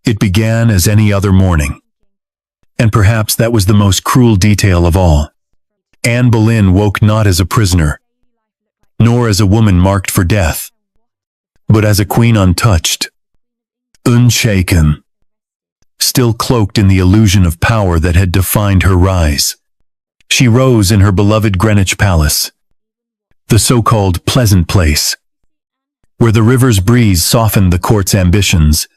It began as any other morning. And perhaps that was the most cruel detail of all. Anne Boleyn woke not as a prisoner, nor as a woman marked for death, but as a queen untouched, unshaken, still cloaked in the illusion of power that had defined her rise. She rose in her beloved Greenwich Palace, the so-called pleasant place, where the river's breeze softened the court's ambitions,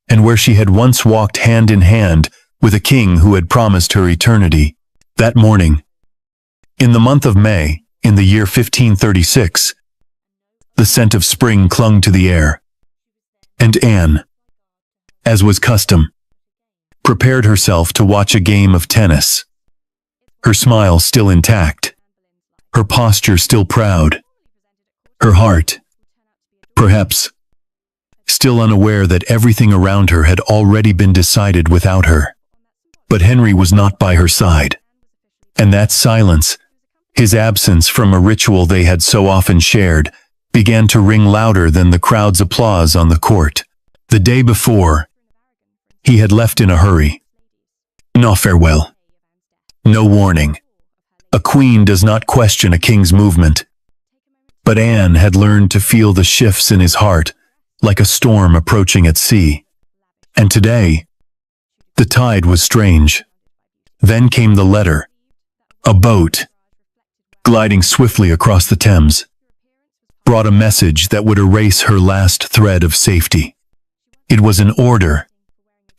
and where she had once walked hand in hand with a king who had promised her eternity. That morning, in the month of May, in the year 1536, the scent of spring clung to the air, and Anne, as was custom, prepared herself to watch a game of tennis. Her smile still intact, her posture still proud, her heart, perhaps, still unaware that everything around her had already been decided without her. But Henry was not by her side, and that silence, his absence from a ritual they had so often shared, began to ring louder than the crowd's applause on the court. The day before, he had left in a hurry. No farewell, no warning. A queen does not question a king's movement. But Anne had learned to feel the shifts in his heart, like a storm approaching at sea. And today, the tide was strange. Then came the letter. A boat, gliding swiftly across the Thames, brought a message that would erase her last thread of safety. It was an order.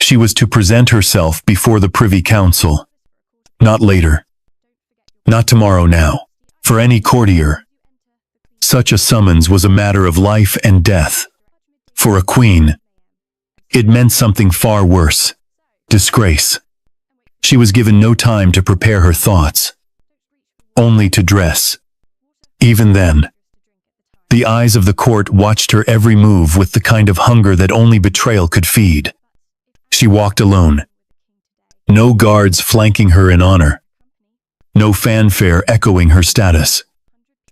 She was to present herself before the Privy Council. Not later. Not tomorrow now. For any courtier, such a summons was a matter of life and death. For a queen, it meant something far worse. Disgrace. She was given no time to prepare her thoughts, only to dress. Even then, the eyes of the court watched her every move with the kind of hunger that only betrayal could feed. She walked alone. No guards flanking her in honor. No fanfare echoing her status.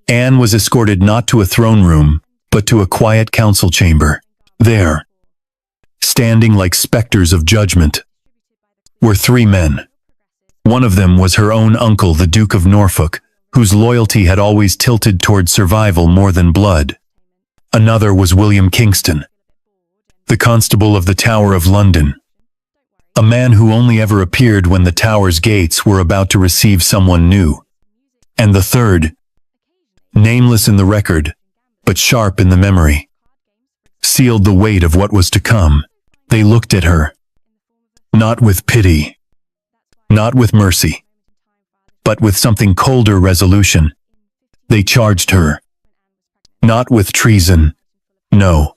Anne was escorted not to a throne room, but to a quiet council chamber. There, standing like specters of judgment, were three men. One of them was her own uncle, the Duke of Norfolk, whose loyalty had always tilted toward survival more than blood. Another was William Kingston, the Constable of the Tower of London, a man who only ever appeared when the Tower's gates were about to receive someone new. And the third, nameless in the record, but sharp in the memory, sealed the weight of what was to come. They looked at her, not with pity, not with mercy, but with something colder resolution. They charged her, not with treason, no,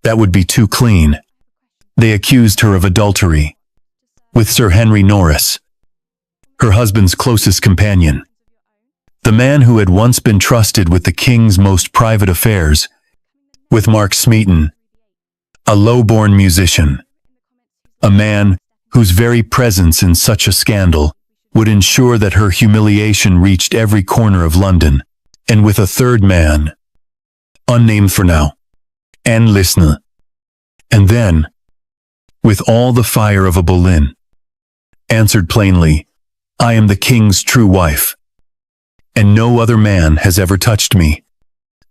that would be too clean. They accused her of adultery with Sir Henry Norris, her husband's closest companion, the man who had once been trusted with the king's most private affairs, with Mark Smeaton, a low-born musician, a man whose very presence in such a scandal would ensure that her humiliation reached every corner of London, and with a third man, unnamed for now, and listener. And then, with all the fire of a Boleyn, answered plainly, I am the king's true wife, and no other man has ever touched me.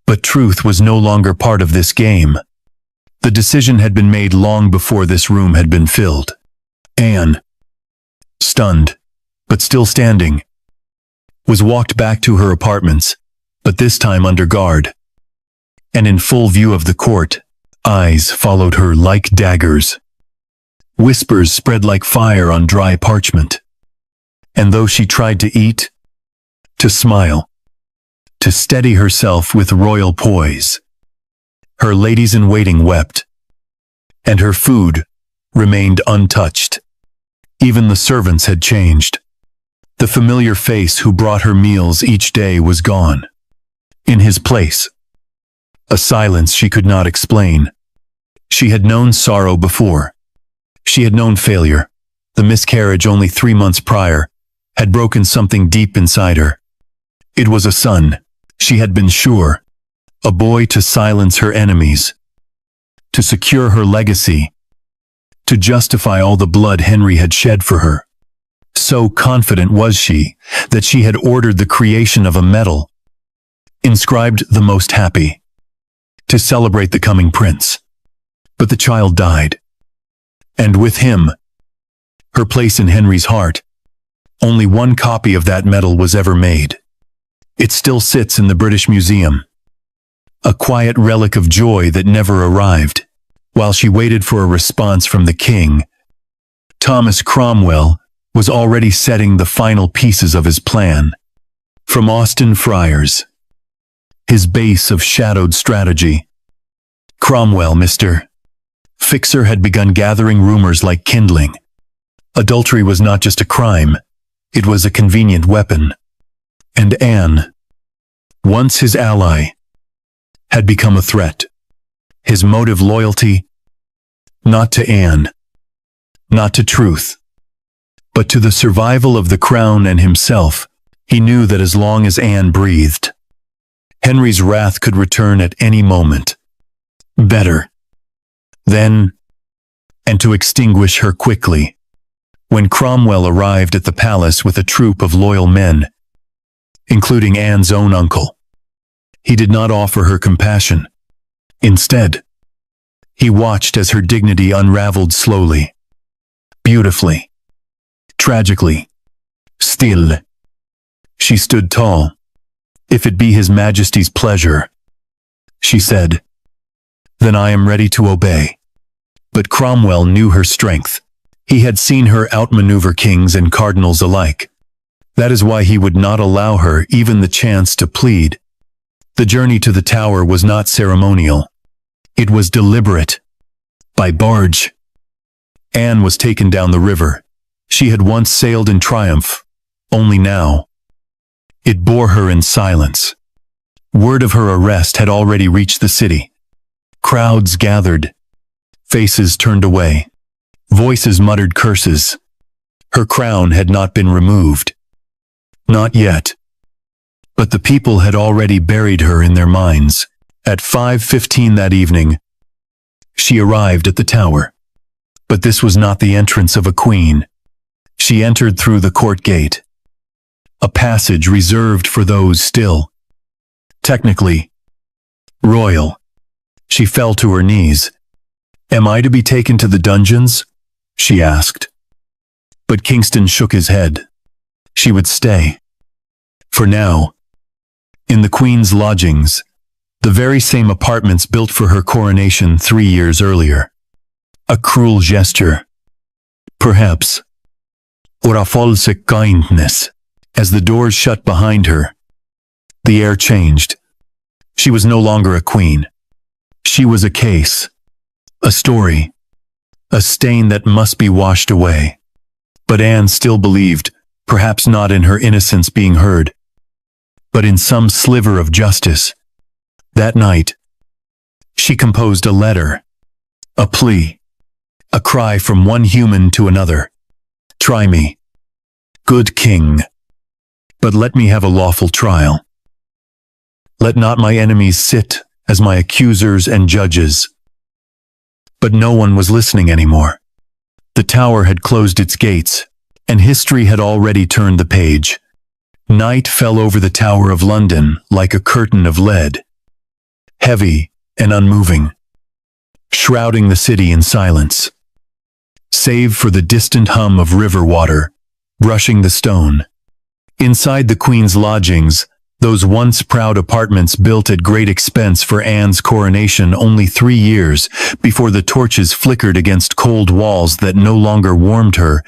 But truth was no longer part of this game. The decision had been made long before this room had been filled. Anne, stunned, but still standing, was walked back to her apartments, but this time under guard. And in full view of the court, eyes followed her like daggers. Whispers spread like fire on dry parchment. And though she tried to eat, to smile, to steady herself with royal poise, her ladies-in-waiting wept, and her food remained untouched. Even the servants had changed. The familiar face who brought her meals each day was gone. In his place, a silence she could not explain. She had known sorrow before. She had known failure. The miscarriage only 3 months prior had broken something deep inside her. It was a son, she had been sure, a boy to silence her enemies, to secure her legacy, to justify all the blood Henry had shed for her. So confident was she that she had ordered the creation of a medal, inscribed "the most happy," to celebrate the coming prince. But the child died. And with him, her place in Henry's heart. Only one copy of that medal was ever made. It still sits in the British Museum, a quiet relic of joy that never arrived. While she waited for a response from the king, Thomas Cromwell was already setting the final pieces of his plan. From Austin Friars, his base of shadowed strategy, Cromwell, Mr. Fixer, had begun gathering rumors like kindling. Adultery was not just a crime, it was a convenient weapon. And Anne, once his ally, had become a threat. His motive: loyalty, not to Anne, not to truth, but to the survival of the crown and himself. He knew that as long as Anne breathed, Henry's wrath could return at any moment. Better, then, and to extinguish her quickly. When Cromwell arrived at the palace with a troop of loyal men, including Anne's own uncle, he did not offer her compassion. Instead, he watched as her dignity unraveled slowly, beautifully, tragically, still. She stood tall. "If it be His Majesty's pleasure," she said, "then I am ready to obey." But Cromwell knew her strength. He had seen her outmaneuver kings and cardinals alike. That is why he would not allow her even the chance to plead. The journey to the tower was not ceremonial. It was deliberate. By barge. Anne was taken down the river. She had once sailed in triumph. Only now, it bore her in silence. Word of her arrest had already reached the city. Crowds gathered. Faces turned away. Voices muttered curses. Her crown had not been removed. Not yet. But the people had already buried her in their minds. At 5:15 that evening, she arrived at the tower. But this was not the entrance of a queen. She entered through the court gate, a passage reserved for those still technically royal. She fell to her knees. "Am I to be taken to the dungeons?" she asked. But Kingston shook his head. She would stay. For now, in the Queen's lodgings, the very same apartments built for her coronation 3 years earlier. A cruel gesture, perhaps, or a false kindness. As the doors shut behind her, the air changed. She was no longer a queen. She was a case, a story, a stain that must be washed away. But Anne still believed, perhaps not in her innocence being heard, but in some sliver of justice. That night, she composed a letter, a plea, a cry from one human to another. "Try me, good king, but let me have a lawful trial. Let not my enemies sit as my accusers and judges." But no one was listening anymore. The tower had closed its gates, and history had already turned the page. Night fell over the Tower of London like a curtain of lead, heavy and unmoving, shrouding the city in silence, save for the distant hum of river water brushing the stone. Inside the Queen's lodgings, those once proud apartments built at great expense for Anne's coronation only 3 years before the torches flickered against cold walls that no longer warmed her,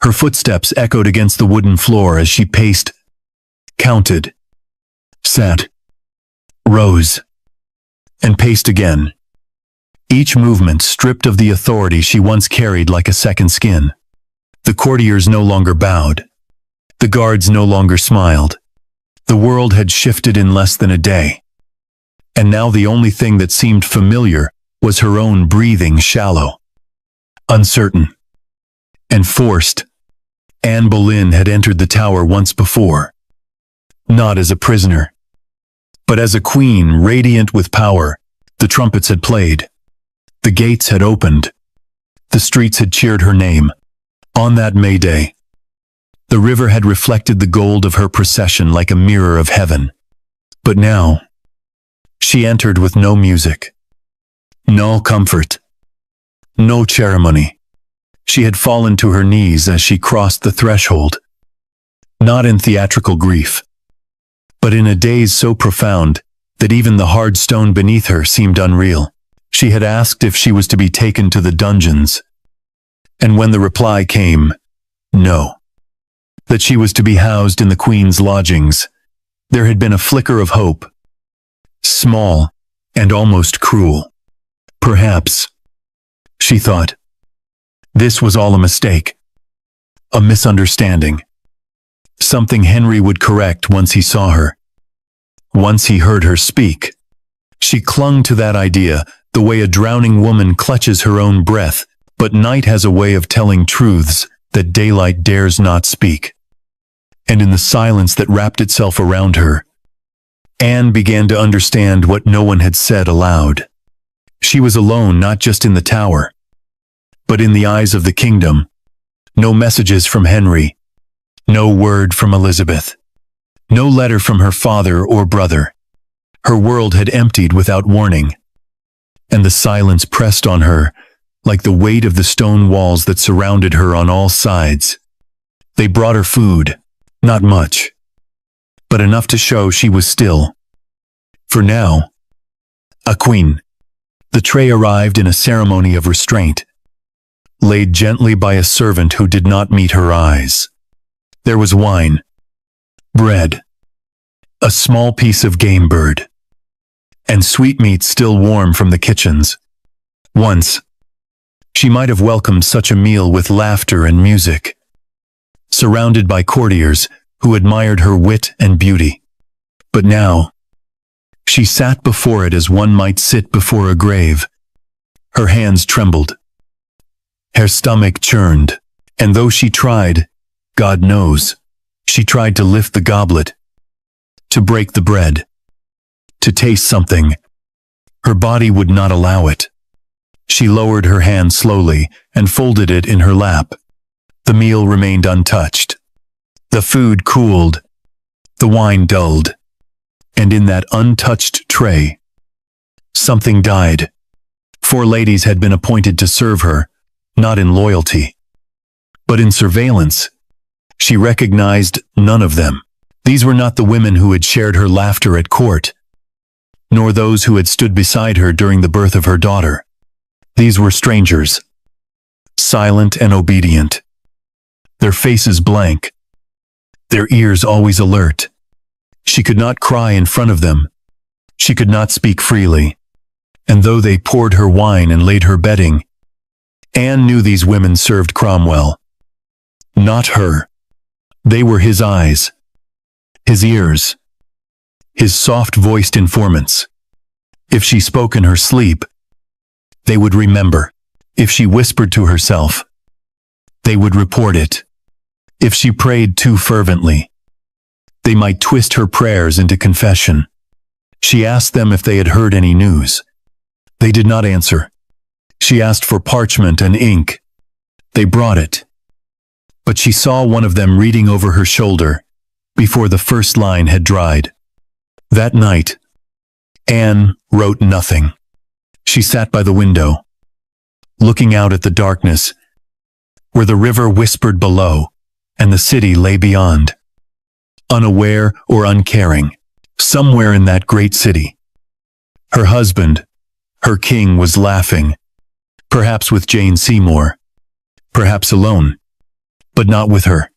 her footsteps echoed against the wooden floor as she paced, counted, sat, rose, and paced again. Each movement stripped of the authority she once carried like a second skin. The courtiers no longer bowed. The guards no longer smiled. The world had shifted in less than a day. And now the only thing that seemed familiar was her own breathing, shallow, uncertain, and forced. Anne Boleyn had entered the tower once before, not as a prisoner, but as a queen radiant with power. The trumpets had played. The gates had opened. The streets had cheered her name. On that May Day, the river had reflected the gold of her procession like a mirror of heaven. But now, she entered with no music, no comfort, no ceremony. She had fallen to her knees as she crossed the threshold, not in theatrical grief, but in a daze so profound that even the hard stone beneath her seemed unreal. She had asked if she was to be taken to the dungeons, and when the reply came, no, that she was to be housed in the Queen's lodgings, there had been a flicker of hope, small and almost cruel. Perhaps, she thought, this was all a mistake, a misunderstanding, something Henry would correct once he saw her, once he heard her speak. She clung to that idea, the way a drowning woman clutches her own breath, but night has a way of telling truths that daylight dares not speak. And in the silence that wrapped itself around her, Anne began to understand what no one had said aloud. She was alone not just in the tower, but in the eyes of the kingdom. No messages from Henry, no word from Elizabeth, no letter from her father or brother. Her world had emptied without warning, and the silence pressed on her like the weight of the stone walls that surrounded her on all sides. They brought her food, not much, but enough to show she was still, for now, a queen. The tray arrived in a ceremony of restraint, laid gently by a servant who did not meet her eyes. There was wine, bread, a small piece of game bird, and sweetmeats still warm from the kitchens. Once, she might have welcomed such a meal with laughter and music, surrounded by courtiers who admired her wit and beauty. But now, she sat before it as one might sit before a grave. Her hands trembled, her stomach churned, and though she tried, God knows, she tried to lift the goblet, to break the bread, to taste something, her body would not allow it. She lowered her hand slowly and folded it in her lap. The meal remained untouched. The food cooled, the wine dulled, and in that untouched tray, something died. 4 ladies had been appointed to serve her, not in loyalty, but in surveillance. She recognized none of them. These were not the women who had shared her laughter at court, nor those who had stood beside her during the birth of her daughter. These were strangers, silent and obedient, their faces blank, their ears always alert. She could not cry in front of them. She could not speak freely. And though they poured her wine and laid her bedding, Anne knew these women served Cromwell, not her. They were his eyes, his ears, his soft-voiced informants. If she spoke in her sleep, they would remember. If she whispered to herself, they would report it. If she prayed too fervently, they might twist her prayers into confession. She asked them if they had heard any news. They did not answer. She asked for parchment and ink. They brought it. But she saw one of them reading over her shoulder before the first line had dried. That night, Anne wrote nothing. She sat by the window, looking out at the darkness, where the river whispered below and the city lay beyond. Unaware or uncaring, somewhere in that great city, her husband, her king, was laughing, perhaps with Jane Seymour, perhaps alone, but not with her,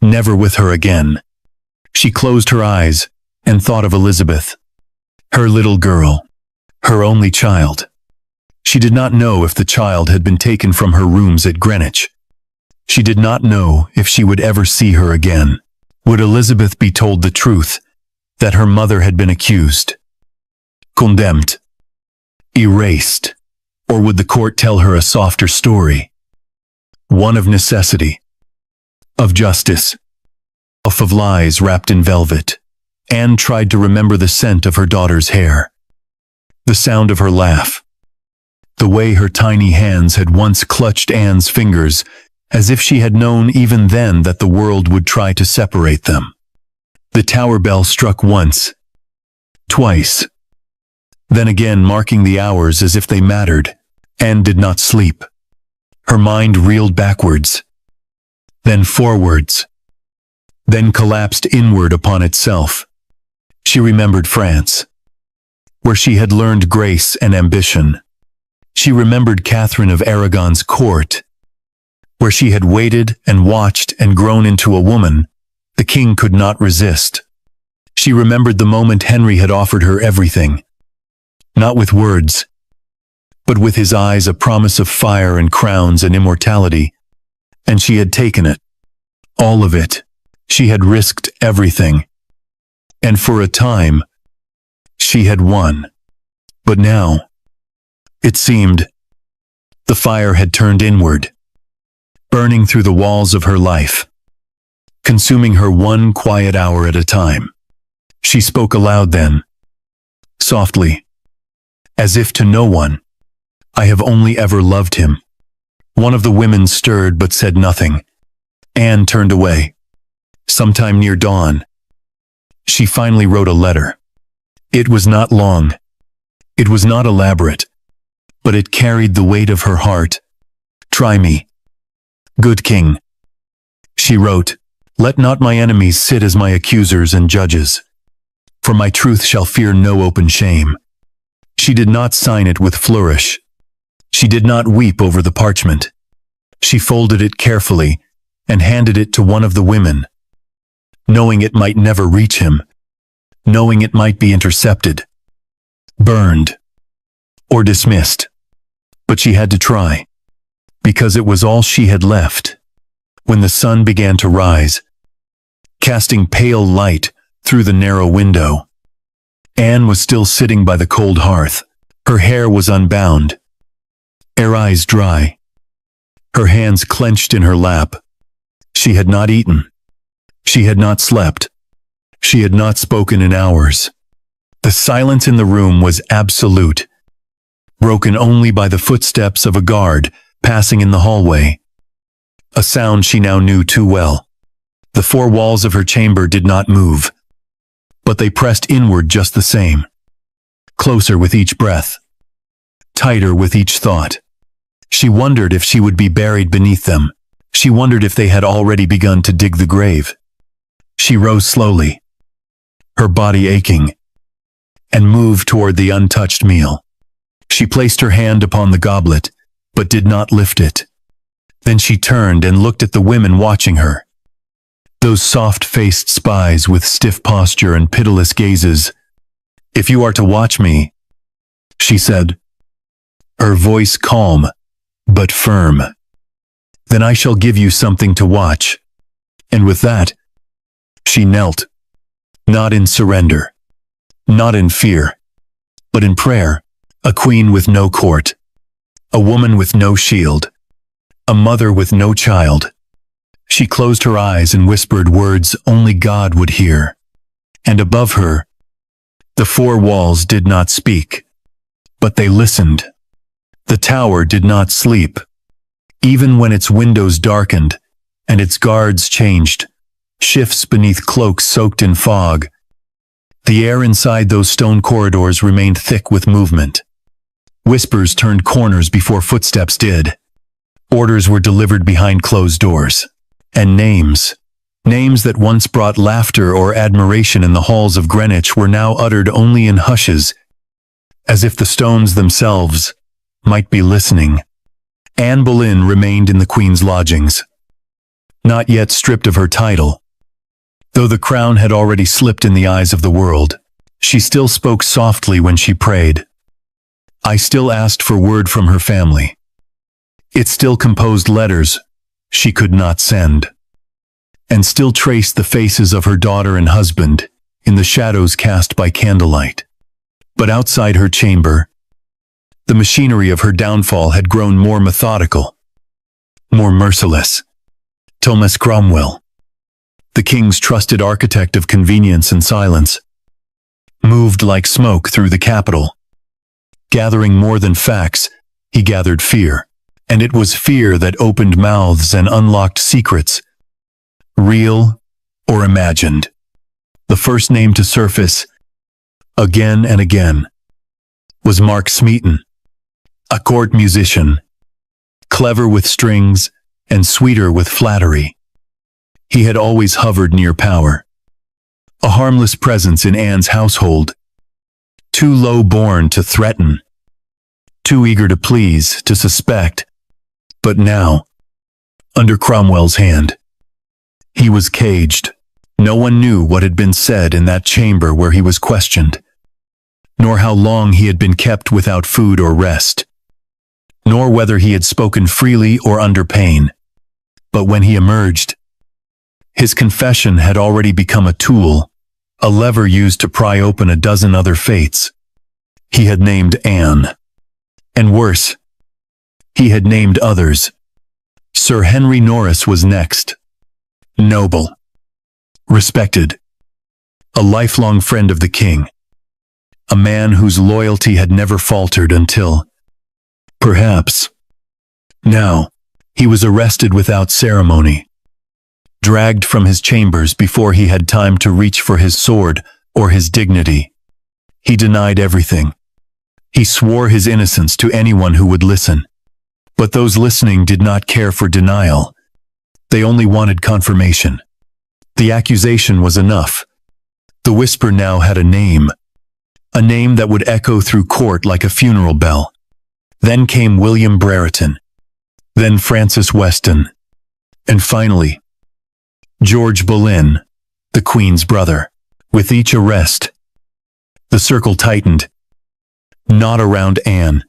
never with her again. She closed her eyes and thought of Elizabeth, her little girl, her only child. She did not know if the child had been taken from her rooms at Greenwich. She did not know if she would ever see her again. Would Elizabeth be told the truth, that her mother had been accused, condemned, erased, or would the court tell her a softer story, one of necessity, of justice, of lies wrapped in velvet? Anne tried to remember the scent of her daughter's hair, the sound of her laugh, the way her tiny hands had once clutched Anne's fingers, as if she had known even then that the world would try to separate them. The tower bell struck once, twice, then again, marking the hours as if they mattered. Anne did not sleep. Her mind reeled backwards, then forwards, then collapsed inward upon itself. She remembered France, where she had learned grace and ambition. She remembered Catherine of Aragon's court, where she had waited and watched and grown into a woman the king could not resist. She remembered the moment Henry had offered her everything, not with words, but with his eyes, a promise of fire and crowns and immortality, and she had taken it, all of it. She had risked everything, and for a time, she had won. But now, it seemed, the fire had turned inward, burning through the walls of her life, consuming her one quiet hour at a time. She spoke aloud then, softly, as if to no one. "I have only ever loved him." One of the women stirred but said nothing. Anne turned away. Sometime near dawn, she finally wrote a letter. It was not long. It was not elaborate, but it carried the weight of her heart. "Try me, good king," she wrote. "Let not my enemies sit as my accusers and judges, for my truth shall fear no open shame." She did not sign it with flourish. She did not weep over the parchment. She folded it carefully and handed it to one of the women, knowing it might never reach him, knowing it might be intercepted, burned, or dismissed. But she had to try, because it was all she had left. When the sun began to rise, casting pale light through the narrow window, Anne was still sitting by the cold hearth. Her hair was unbound, her eyes dry, her hands clenched in her lap. She had not eaten. She had not slept. She had not spoken in hours. The silence in the room was absolute, broken only by the footsteps of a guard passing in the hallway, a sound she now knew too well. The four walls of her chamber did not move, but they pressed inward just the same, closer with each breath, tighter with each thought. She wondered if she would be buried beneath them. She wondered if they had already begun to dig the grave. She rose slowly, her body aching, and moved toward the untouched meal. She placed her hand upon the goblet, but did not lift it. Then she turned and looked at the women watching her. Those soft-faced spies with stiff posture and pitiless gazes. "If you are to watch me," she said, her voice calm but firm, "then I shall give you something to watch." And with that, she knelt, not in surrender, not in fear, but in prayer. A queen with no court, a woman with no shield, a mother with no child. She closed her eyes and whispered words only God would hear. And above her, the four walls did not speak, but they listened. The tower did not sleep, even when its windows darkened and its guards changed, shifts beneath cloaks soaked in fog. The air inside those stone corridors remained thick with movement. Whispers turned corners before footsteps did. Orders were delivered behind closed doors. And names that once brought laughter or admiration in the halls of Greenwich were now uttered only in hushes, as if the stones themselves might be listening. Anne Boleyn remained in the Queen's lodgings, not yet stripped of her title. Though the crown had already slipped in the eyes of the world, she still spoke softly when she prayed. I still asked for word from her family. It still composed letters she could not send, and still traced the faces of her daughter and husband in the shadows cast by candlelight. But outside her chamber, the machinery of her downfall had grown more methodical, more merciless. Thomas Cromwell, the king's trusted architect of convenience and silence, moved like smoke through the capital. Gathering more than facts, he he gathered fear, and it was fear that opened mouths and unlocked secrets, real or imagined. The first name to surface, again and again, was Mark Smeaton, a court musician, clever with strings and sweeter with flattery. He had always hovered near power, a harmless presence in Anne's household, too low-born to threaten, too eager to please, to suspect. But now, under Cromwell's hand, he was caged. No one knew what had been said in that chamber where he was questioned, nor how long he had been kept without food or rest, nor whether he had spoken freely or under pain. But when he emerged, his confession had already become a tool, a lever used to pry open a dozen other fates. He had named Anne. And worse, he had named others. Sir Henry Norris was next. Noble, respected, a lifelong friend of the king, a man whose loyalty had never faltered until, perhaps, now, he was arrested without ceremony, dragged from his chambers before he had time to reach for his sword or his dignity. He denied everything. He swore his innocence to anyone who would listen. But those listening did not care for denial. They only wanted confirmation. The accusation was enough. The whisper now had a name that would echo through court like a funeral bell. Then came William Brereton, then Francis Weston, and finally, George Boleyn, the Queen's brother. With each arrest, the circle tightened, not around Anne,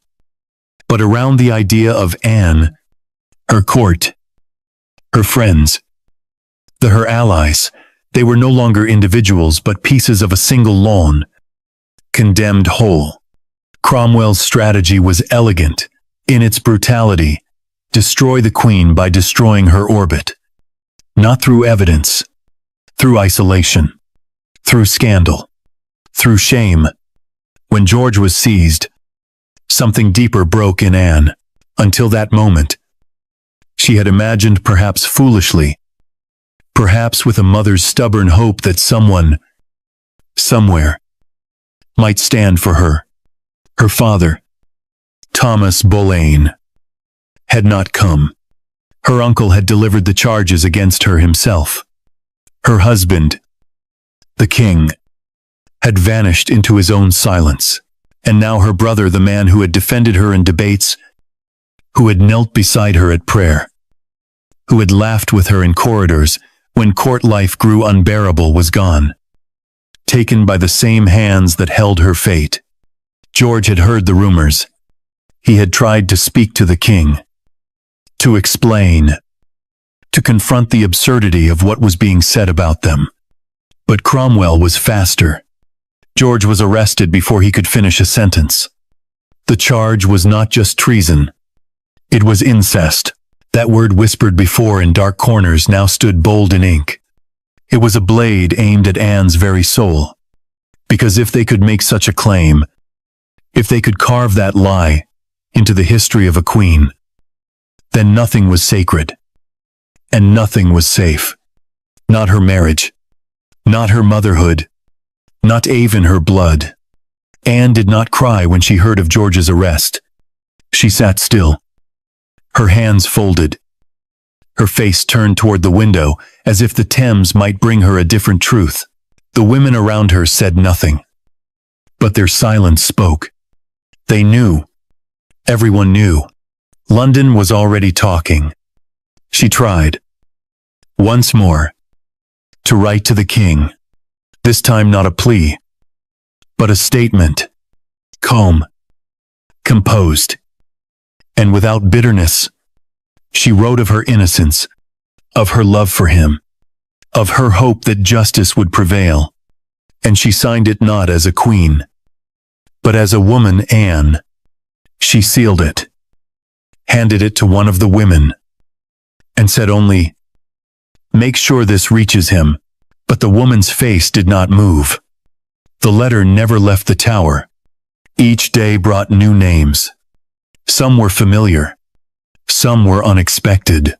but around the idea of Anne, her court, her friends, her allies. They were no longer individuals but pieces of a single lawn, condemned whole. Cromwell's strategy was elegant in its brutality: destroy the Queen by destroying her orbit. Not through evidence, through isolation, through scandal, through shame. When George was seized, something deeper broke in Anne. Until that moment, she had imagined, perhaps foolishly, perhaps with a mother's stubborn hope, that someone, somewhere, might stand for her. Her father, Thomas Boleyn, had not come. Her uncle had delivered the charges against her himself. Her husband, the king, had vanished into his own silence. And now her brother, the man who had defended her in debates, who had knelt beside her at prayer, who had laughed with her in corridors when court life grew unbearable, was gone, taken by the same hands that held her fate. George had heard the rumors. He had tried to speak to the king, to explain, to confront the absurdity of what was being said about them. But Cromwell was faster. George was arrested before he could finish a sentence. The charge was not just treason. It was incest. That word, whispered before in dark corners, now stood bold in ink. It was a blade aimed at Anne's very soul. Because if they could make such a claim, if they could carve that lie into the history of a queen, then nothing was sacred, and nothing was safe. Not her marriage, not her motherhood, not even her blood. Anne did not cry when she heard of George's arrest. She sat still, her hands folded, her face turned toward the window, as if the Thames might bring her a different truth. The women around her said nothing, but their silence spoke. They knew. Everyone knew. London was already talking. She tried, once more, to write to the king. This time not a plea, but a statement. Calm, composed, and without bitterness. She wrote of her innocence, of her love for him, of her hope that justice would prevail. And she signed it not as a queen, but as a woman, Anne. She sealed it, handed it to one of the women, and said only, "Make sure this reaches him." But the woman's face did not move. The letter never left the tower. Each day brought new names, Some were familiar. Some were unexpected.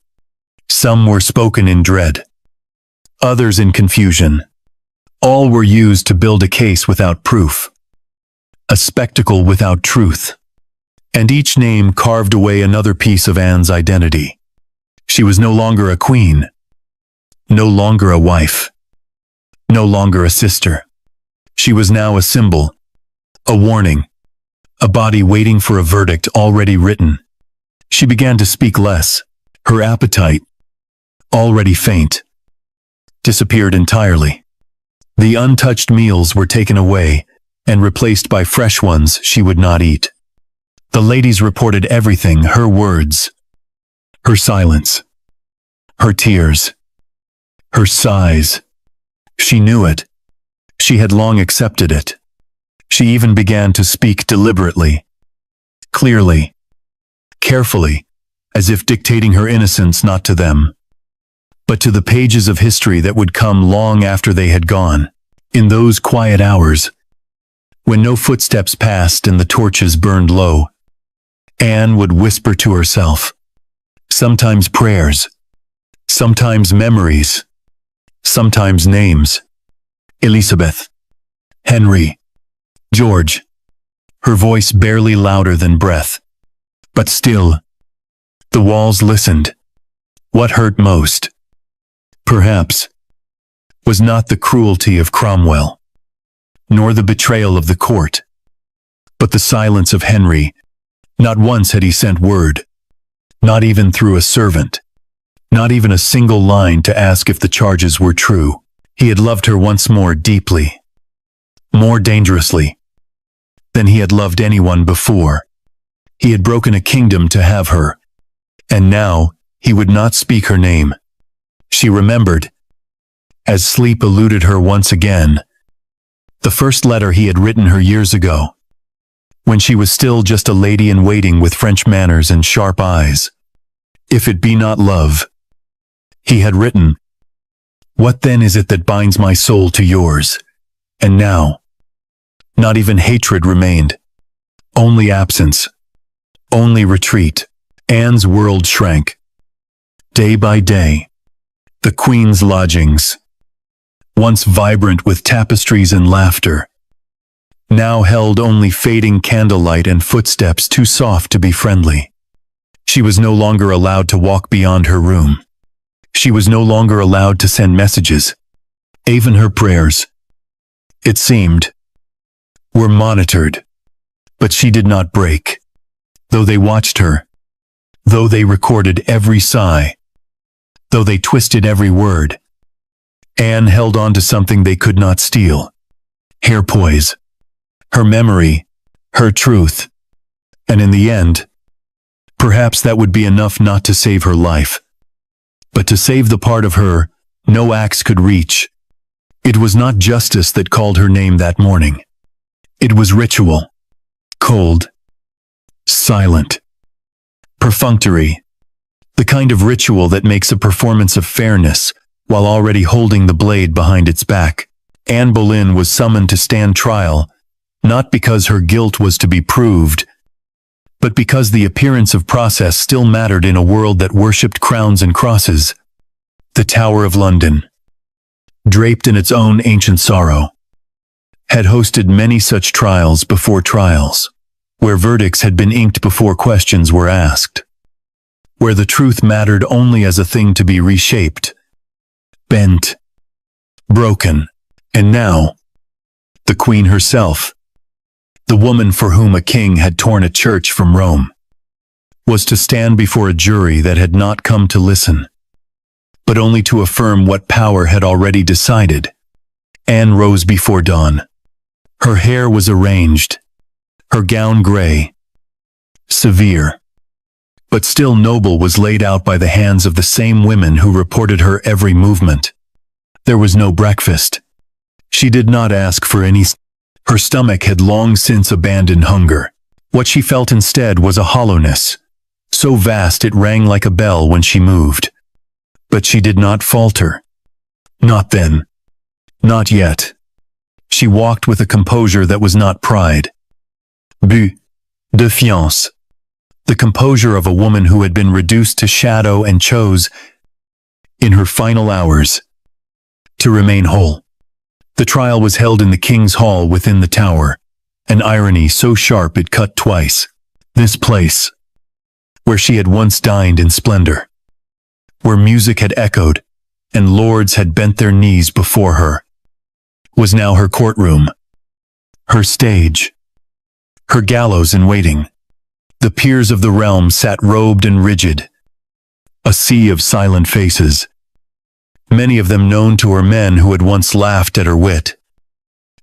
Some were spoken in dread. Others in confusion. All were used to build a case without proof. A spectacle without truth. And each name carved away another piece of Anne's identity. She was no longer a queen. No longer a wife. No longer a sister. She was now a symbol. A warning. A body waiting for a verdict already written. She began to speak less. Her appetite, already faint, disappeared entirely. The untouched meals were taken away and replaced by fresh ones she would not eat. The ladies reported everything, her words, her silence, her tears, her sighs. She knew it. She had long accepted it. She even began to speak deliberately, clearly, carefully, as if dictating her innocence not to them, but to the pages of history that would come long after they had gone. In those quiet hours, when no footsteps passed and the torches burned low, Anne would whisper to herself, sometimes prayers, sometimes memories, sometimes names. Elizabeth, Henry, George. Her voice barely louder than breath. But still, the walls listened. What hurt most, perhaps, was not the cruelty of Cromwell, nor the betrayal of the court, but the silence of Henry. Not once had he sent word, not even through a servant, not even a single line to ask if the charges were true. He had loved her once more deeply, more dangerously, than he had loved anyone before. He had broken a kingdom to have her, and now he would not speak her name. She remembered, as sleep eluded her once again, the first letter he had written her years ago, when she was still just a lady in waiting with French manners and sharp eyes. If it be not love, he had written, what then is it that binds my soul to yours? And now, not even hatred remained. Only absence. Only retreat. Anne's world shrank. Day by day, the Queen's lodgings, once vibrant with tapestries and laughter, now held only fading candlelight and footsteps too soft to be friendly. She was no longer allowed to walk beyond her room. She was no longer allowed to send messages. Even her prayers, it seemed, were monitored. But she did not break. Though they watched her, though they recorded every sigh, though they twisted every word, Anne held on to something they could not steal. Her poise, her memory, her truth. And in the end, perhaps that would be enough not to save her life, but to save the part of her no axe could reach. It was not justice that called her name that morning. It was ritual. Cold. Silent. Perfunctory. The kind of ritual that makes a performance of fairness while already holding the blade behind its back. Anne Boleyn was summoned to stand trial, not because her guilt was to be proved, but because the appearance of process still mattered in a world that worshipped crowns and crosses. The Tower of London, draped in its own ancient sorrow, had hosted many such trials before trials, where verdicts had been inked before questions were asked, where the truth mattered only as a thing to be reshaped, bent, broken. And now, the Queen herself, the woman for whom a king had torn a church from Rome, was to stand before a jury that had not come to listen, but only to affirm what power had already decided. Anne rose before dawn. Her hair was arranged, her gown gray, severe, but still noble, was laid out by the hands of the same women who reported her every movement. There was no breakfast. She did not ask for any. Her stomach had long since abandoned hunger. What she felt instead was a hollowness, so vast it rang like a bell when she moved. But she did not falter. Not then. Not yet. She walked with a composure that was not pride, but défiance. the composure of a woman who had been reduced to shadow and chose, in her final hours, to remain whole. The trial was held in the king's hall within the tower, an irony so sharp it cut twice. This place, where she had once dined in splendor, where music had echoed and lords had bent their knees before her, was now her courtroom, her stage, her gallows in waiting. The peers of the realm sat robed and rigid, a sea of silent faces, many of them known to her men who had once laughed at her wit,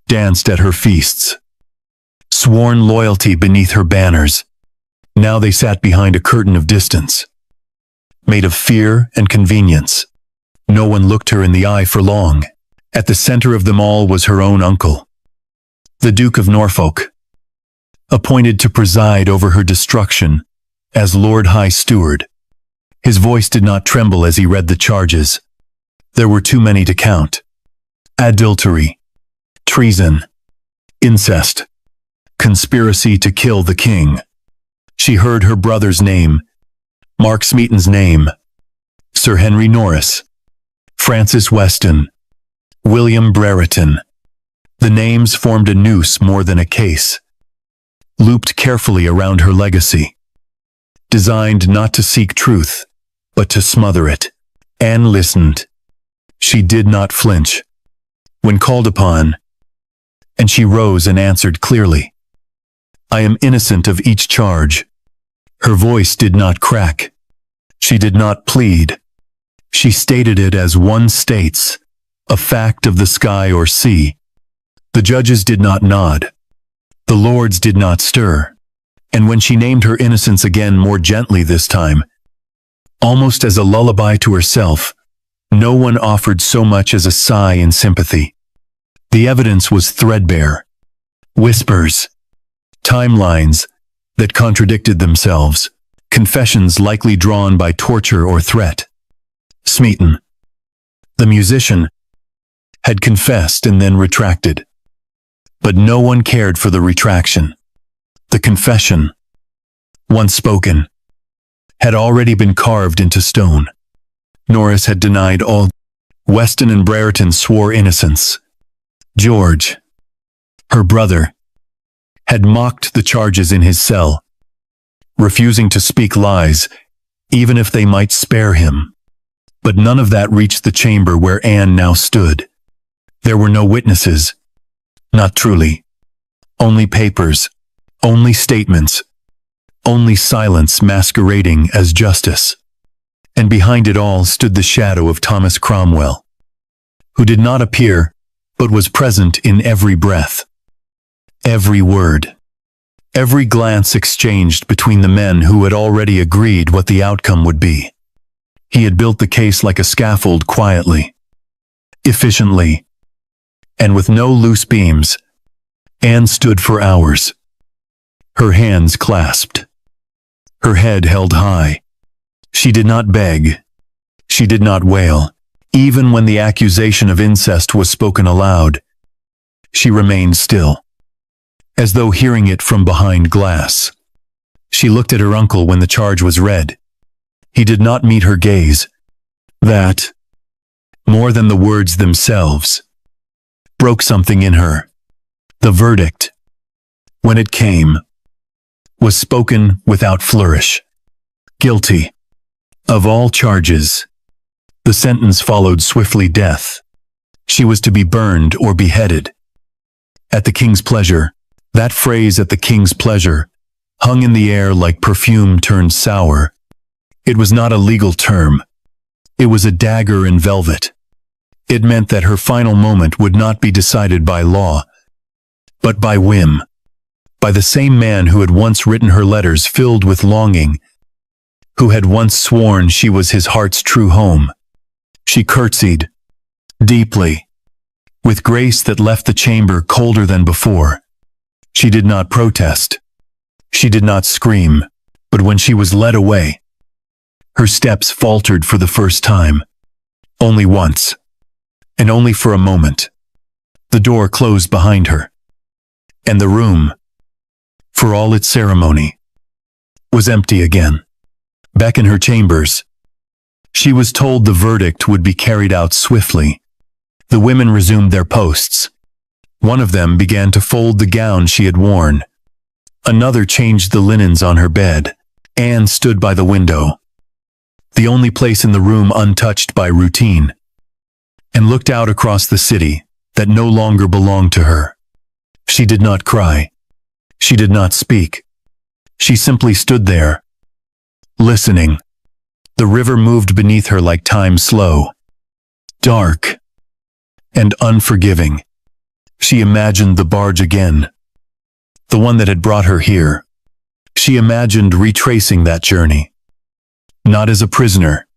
danced at her feasts, sworn loyalty beneath her banners. Now they sat behind a curtain of distance, made of fear and convenience. No one looked her in the eye for long. At the center of them all was her own uncle, the Duke of Norfolk, appointed to preside over her destruction as Lord High Steward. His voice did not tremble as he read the charges. There were too many to count. Adultery, treason, incest, conspiracy to kill the king. She heard her brother's name, Mark Smeaton's name, Sir Henry Norris, Francis Weston, William Brereton. The names formed a noose more than a case, looped carefully around her legacy, designed not to seek truth, but to smother it. Anne listened. She did not flinch when called upon, and she rose and answered clearly, "I am innocent of each charge." Her voice did not crack. She did not plead. She stated it as one states, a fact of the sky or sea. The judges did not nod. The lords did not stir. And when she named her innocence again, more gently this time, almost as a lullaby to herself, no one offered so much as a sigh in sympathy. The evidence was threadbare. Whispers, timelines that contradicted themselves, confessions likely drawn by torture or threat. Smeaton, the musician, had confessed and then retracted. But no one cared for the retraction. The confession, once spoken, had already been carved into stone. Norris had denied all. Weston and Brereton swore innocence. George, her brother, had mocked the charges in his cell, refusing to speak lies, even if they might spare him. But none of that reached the chamber where Anne now stood. There were no witnesses. Not truly. Only papers, only statements, only silence masquerading as justice. And behind it all stood the shadow of Thomas Cromwell, who did not appear, but was present in every breath, every word, every glance exchanged between the men who had already agreed what the outcome would be. He had built the case like a scaffold quietly, efficiently, and with no loose beams. Anne stood for hours, her hands clasped, her head held high. She did not beg. She did not wail. Even when the accusation of incest was spoken aloud, she remained still, as though hearing it from behind glass. She looked at her uncle when the charge was read. He did not meet her gaze. That, more than the words themselves, broke something in her. The verdict, when it came, was spoken without flourish. Guilty of all charges. The sentence followed swiftly: death. She was to be burned or beheaded. At the king's pleasure. That phrase, "at the king's pleasure," hung in the air like perfume turned sour. It was not a legal term. It was a dagger in velvet. It meant that her final moment would not be decided by law, but by whim, by the same man who had once written her letters filled with longing, who had once sworn she was his heart's true home. She curtsied, deeply, with grace that left the chamber colder than before. She did not protest. She did not scream, but when she was led away, her steps faltered for the first time. Only once, and only for a moment. The door closed behind her, and the room, for all its ceremony, was empty again. Back in her chambers, she was told the verdict would be carried out swiftly. The women resumed their posts. One of them began to fold the gown she had worn. Another changed the linens on her bed. Anne stood by the window, the only place in the room untouched by routine, and looked out across the city that no longer belonged to her. She did not cry. She did not speak. She simply stood there, listening. The river moved beneath her like time slow, dark, and unforgiving. She imagined the barge again, the one that had brought her here. She imagined retracing that journey, not as a prisoner,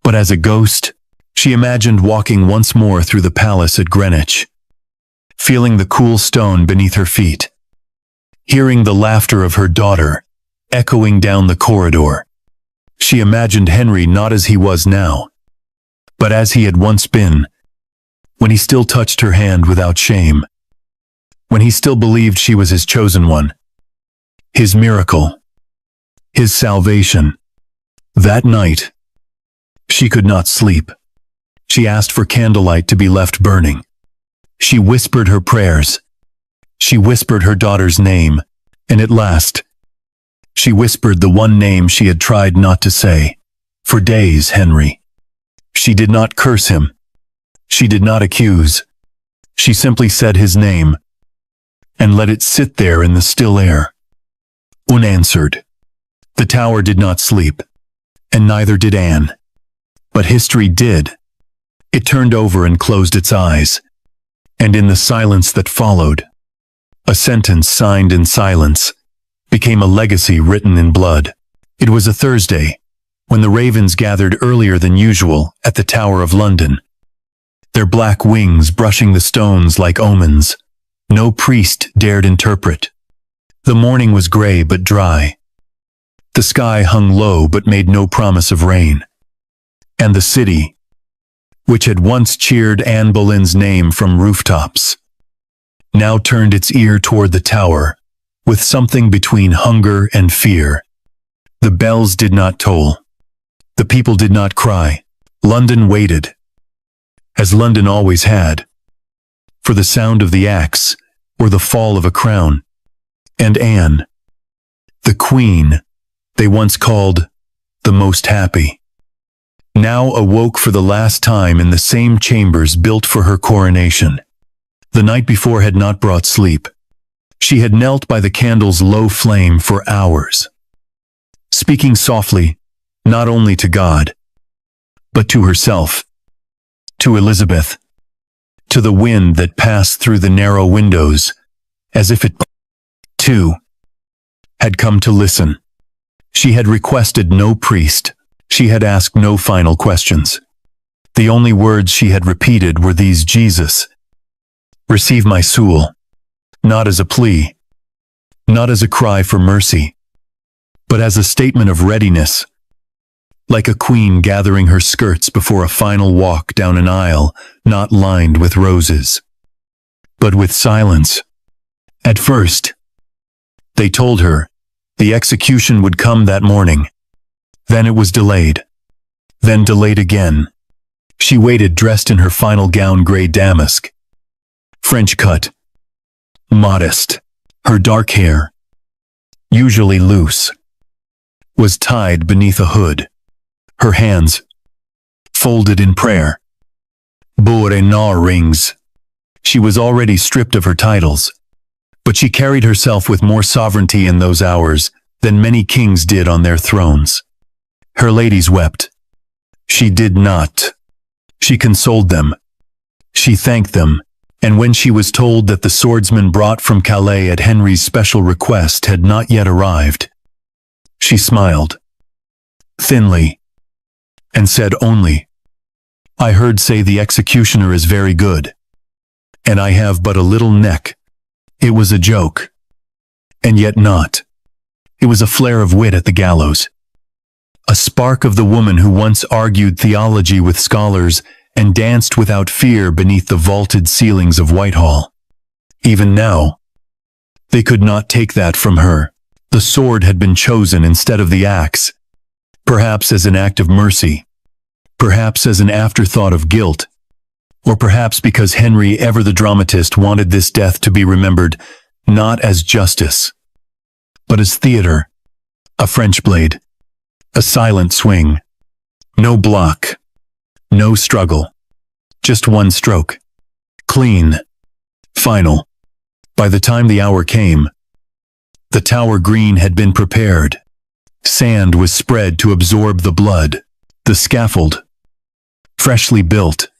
but as a ghost. She imagined walking once more through the palace at Greenwich, feeling the cool stone beneath her feet, hearing the laughter of her daughter echoing down the corridor. She imagined Henry not as he was now, but as he had once been, when he still touched her hand without shame, when he still believed she was his chosen one, his miracle, his salvation. That night, she could not sleep. She asked for candlelight to be left burning. She whispered her prayers. She whispered her daughter's name, and at last, she whispered the one name she had tried not to say for days, Henry. She did not curse him. She did not accuse. She simply said his name and let it sit there in the still air, unanswered. The tower did not sleep, and neither did Anne. But history did. It turned over and closed its eyes, and in the silence that followed, a sentence signed in silence became a legacy written in blood. It was a Thursday, when the ravens gathered earlier than usual at the Tower of London, their black wings brushing the stones like omens. No priest dared interpret. The morning was gray but dry. The sky hung low but made no promise of rain. And the city, which had once cheered Anne Boleyn's name from rooftops, now turned its ear toward the tower, with something between hunger and fear. The bells did not toll. The people did not cry. London waited, as London always had, for the sound of the axe or the fall of a crown. And Anne, the queen they once called the most happy, now awoke for the last time in the same chambers built for her coronation. The night before had not brought sleep. She had knelt by the candle's low flame for hours, speaking softly, not only to God, but to herself, to Elizabeth, to the wind that passed through the narrow windows, as if it, too, had come to listen. She had requested no priest. She had asked no final questions. The only words she had repeated were these: Jesus, receive my soul. Not as a plea, not as a cry for mercy, but as a statement of readiness, like a queen gathering her skirts before a final walk down an aisle not lined with roses, but with silence. At first, they told her the execution would come that morning. Then it was delayed, then delayed again. She waited dressed in her final gown, gray damask, French cut, modest. Her dark hair, usually loose, was tied beneath a hood. Her hands, folded in prayer, bore no rings. She was already stripped of her titles, but she carried herself with more sovereignty in those hours than many kings did on their thrones. Her ladies wept. She did not. She consoled them. She thanked them. And when she was told that the swordsman brought from Calais at Henry's special request had not yet arrived, she smiled, thinly, and said only, I heard say the executioner is very good, and I have but a little neck. It was a joke, and yet not. It was a flare of wit at the gallows, a spark of the woman who once argued theology with scholars and danced without fear beneath the vaulted ceilings of Whitehall. Even now, they could not take that from her. The sword had been chosen instead of the axe, perhaps as an act of mercy, perhaps as an afterthought of guilt, or perhaps because Henry, ever the dramatist, wanted this death to be remembered not as justice, but as theater. A French blade, a silent swing, no block, no struggle, just one stroke, clean, final. By the time the hour came, the tower green had been prepared. Sand was spread to absorb the blood. The scaffold, freshly built,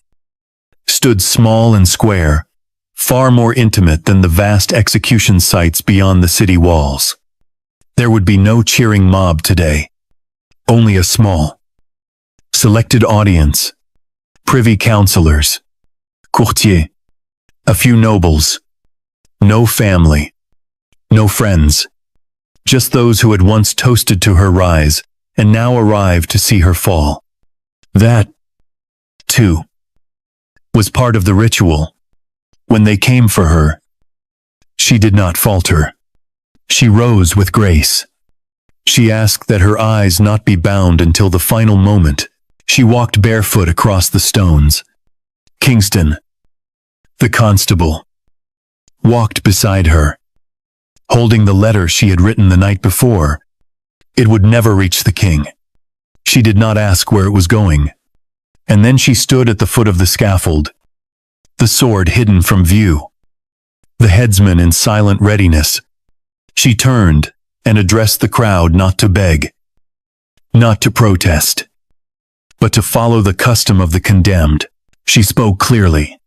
stood small and square, far more intimate than the vast execution sites beyond the city walls. There would be no cheering mob today, only a small, selected audience, privy councillors, courtiers, a few nobles, no family, no friends, just those who had once toasted to her rise and now arrived to see her fall. That, too, was part of the ritual. When they came for her, she did not falter. She rose with grace. She asked that her eyes not be bound until the final moment. She walked barefoot across the stones. Kingston, the constable, walked beside her, holding the letter she had written the night before. It would never reach the king. She did not ask where it was going. And then she stood at the foot of the scaffold, the sword hidden from view, the headsman in silent readiness. She turned and addressed the crowd, not to beg, not to protest, but to follow the custom of the condemned. She spoke clearly,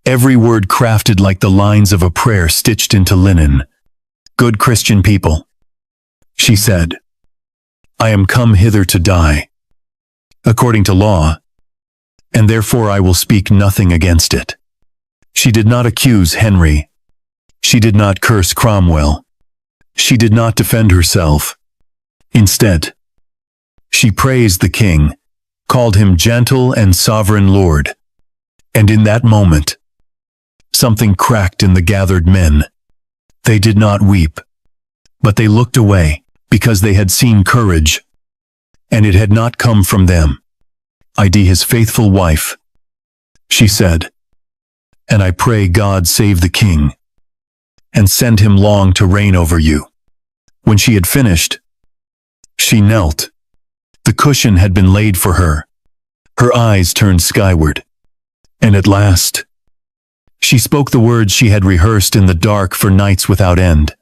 every word crafted like the lines of a prayer stitched into linen. Good Christian people, she said, I am come hither to die, according to law, and therefore I will speak nothing against it. She did not accuse Henry. She did not curse Cromwell. She did not defend herself. Instead, she praised the king, called him gentle and sovereign lord. And in that moment, something cracked in the gathered men. They did not weep, but they looked away, because they had seen courage, and it had not come from them. "ID his faithful wife," she said, "and I pray God save the king, and send him long to reign over you." When she had finished, she knelt. The cushion had been laid for her. Her eyes turned skyward, and at last, she spoke the words she had rehearsed in the dark for nights without end.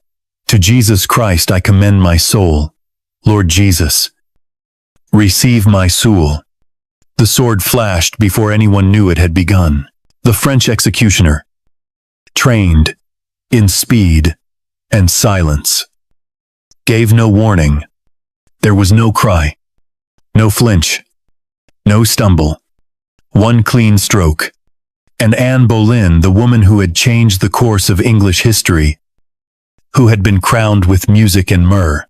"To Jesus Christ I commend my soul. Lord Jesus, receive my soul." The sword flashed before anyone knew it had begun. The French executioner, trained in speed and silence, gave no warning. There was no cry, no flinch, no stumble. One clean stroke. And Anne Boleyn, the woman who had changed the course of English history, who had been crowned with music and myrrh,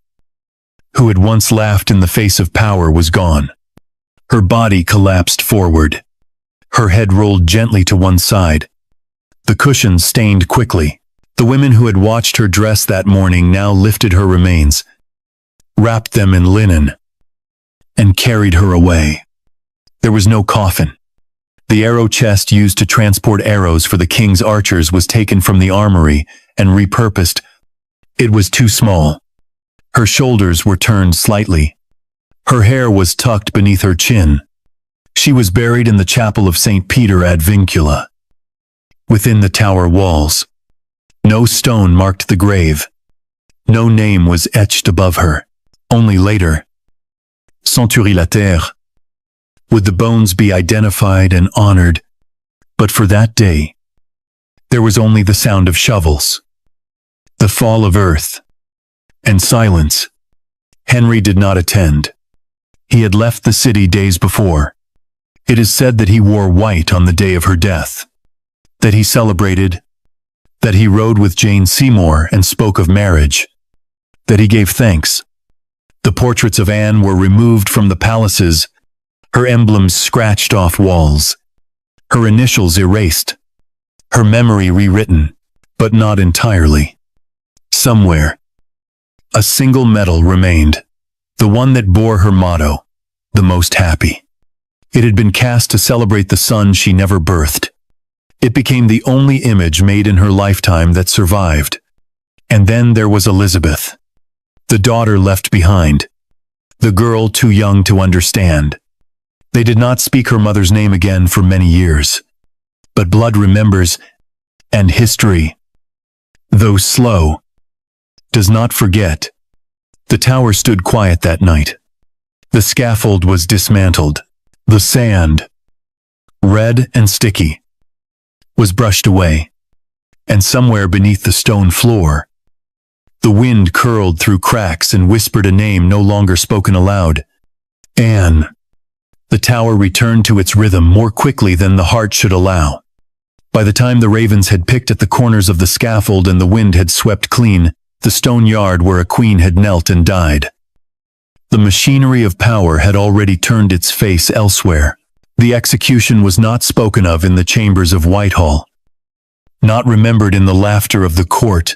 who had once laughed in the face of power, was gone. Her body collapsed forward. Her head rolled gently to one side. The cushions stained quickly. The women who had watched her dress that morning now lifted her remains, wrapped them in linen, and carried her away. There was no coffin. The arrow chest used to transport arrows for the king's archers was taken from the armory and repurposed. It was too small. Her shoulders were turned slightly. Her hair was tucked beneath her chin. She was buried in the chapel of St. Peter ad Vincula. Within the tower walls, no stone marked the grave. No name was etched above her. Only later, Century la terre, would the bones be identified and honored. But for that day, there was only the sound of shovels, the fall of earth, and silence. Henry did not attend. He had left the city days before. It is said that he wore white on the day of her death, that he celebrated, that he rode with Jane Seymour and spoke of marriage, that he gave thanks. The portraits of Anne were removed from the palaces, her emblems scratched off walls, her initials erased, her memory rewritten, but not entirely. Somewhere, A single medal remained, the one that bore her motto, the most happy. It had been cast to celebrate the son she never birthed. It became the only image made in her lifetime that survived. And then there was Elizabeth, the daughter left behind, the girl too young to understand. They did not speak her mother's name again for many years. But blood remembers, and history, though slow, does not forget. The tower stood quiet that night. The scaffold was dismantled. The sand, red and sticky, was brushed away. And somewhere beneath the stone floor, the wind curled through cracks and whispered a name no longer spoken aloud. Anne. The tower returned to its rhythm more quickly than the heart should allow. By the time the ravens had picked at the corners of the scaffold and the wind had swept clean the stone yard where a queen had knelt and died, the machinery of power had already turned its face elsewhere. The execution was not spoken of in the chambers of Whitehall, not remembered in the laughter of the court.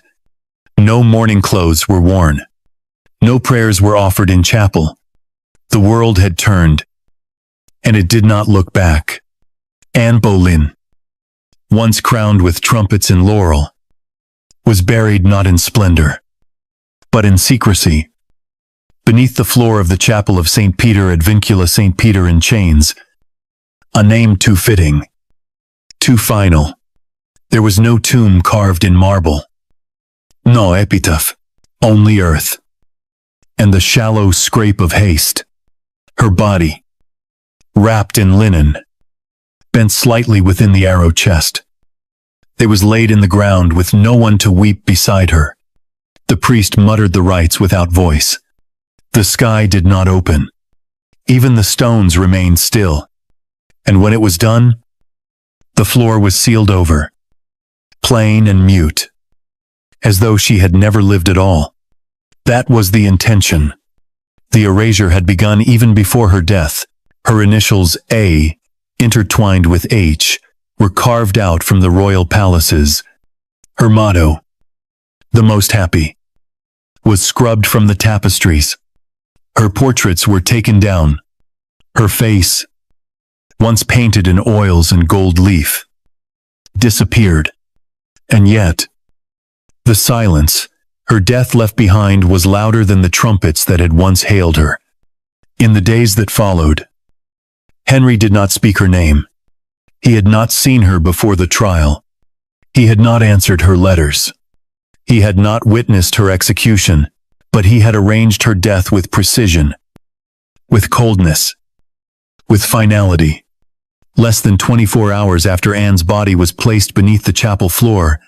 No mourning clothes were worn. No prayers were offered in chapel. The world had turned, and it did not look back. Anne Boleyn, once crowned with trumpets and laurel, was buried not in splendor, but in secrecy, beneath the floor of the chapel of St. Peter ad Vincula, St. Peter in chains, a name too fitting, too final. There was no tomb carved in marble, no epitaph, only earth, and the shallow scrape of haste. Her body, wrapped in linen, bent slightly within the arrow chest. It was laid in the ground with no one to weep beside her. The priest muttered the rites without voice. The sky did not open. Even the stones remained still. And when it was done, the floor was sealed over, plain and mute, as though she had never lived at all. That was the intention. The erasure had begun even before her death. Her initials A, intertwined with H, were carved out from the royal palaces. Her motto, the most happy, was scrubbed from the tapestries. Her portraits were taken down. Her face, once painted in oils and gold leaf, disappeared. And yet, the silence her death left behind was louder than the trumpets that had once hailed her. In the days that followed, Henry did not speak her name. He had not seen her before the trial. He had not answered her letters. He had not witnessed her execution, but he had arranged her death with precision, with coldness, with finality. Less than 24 hours after Anne's body was placed beneath the chapel floor,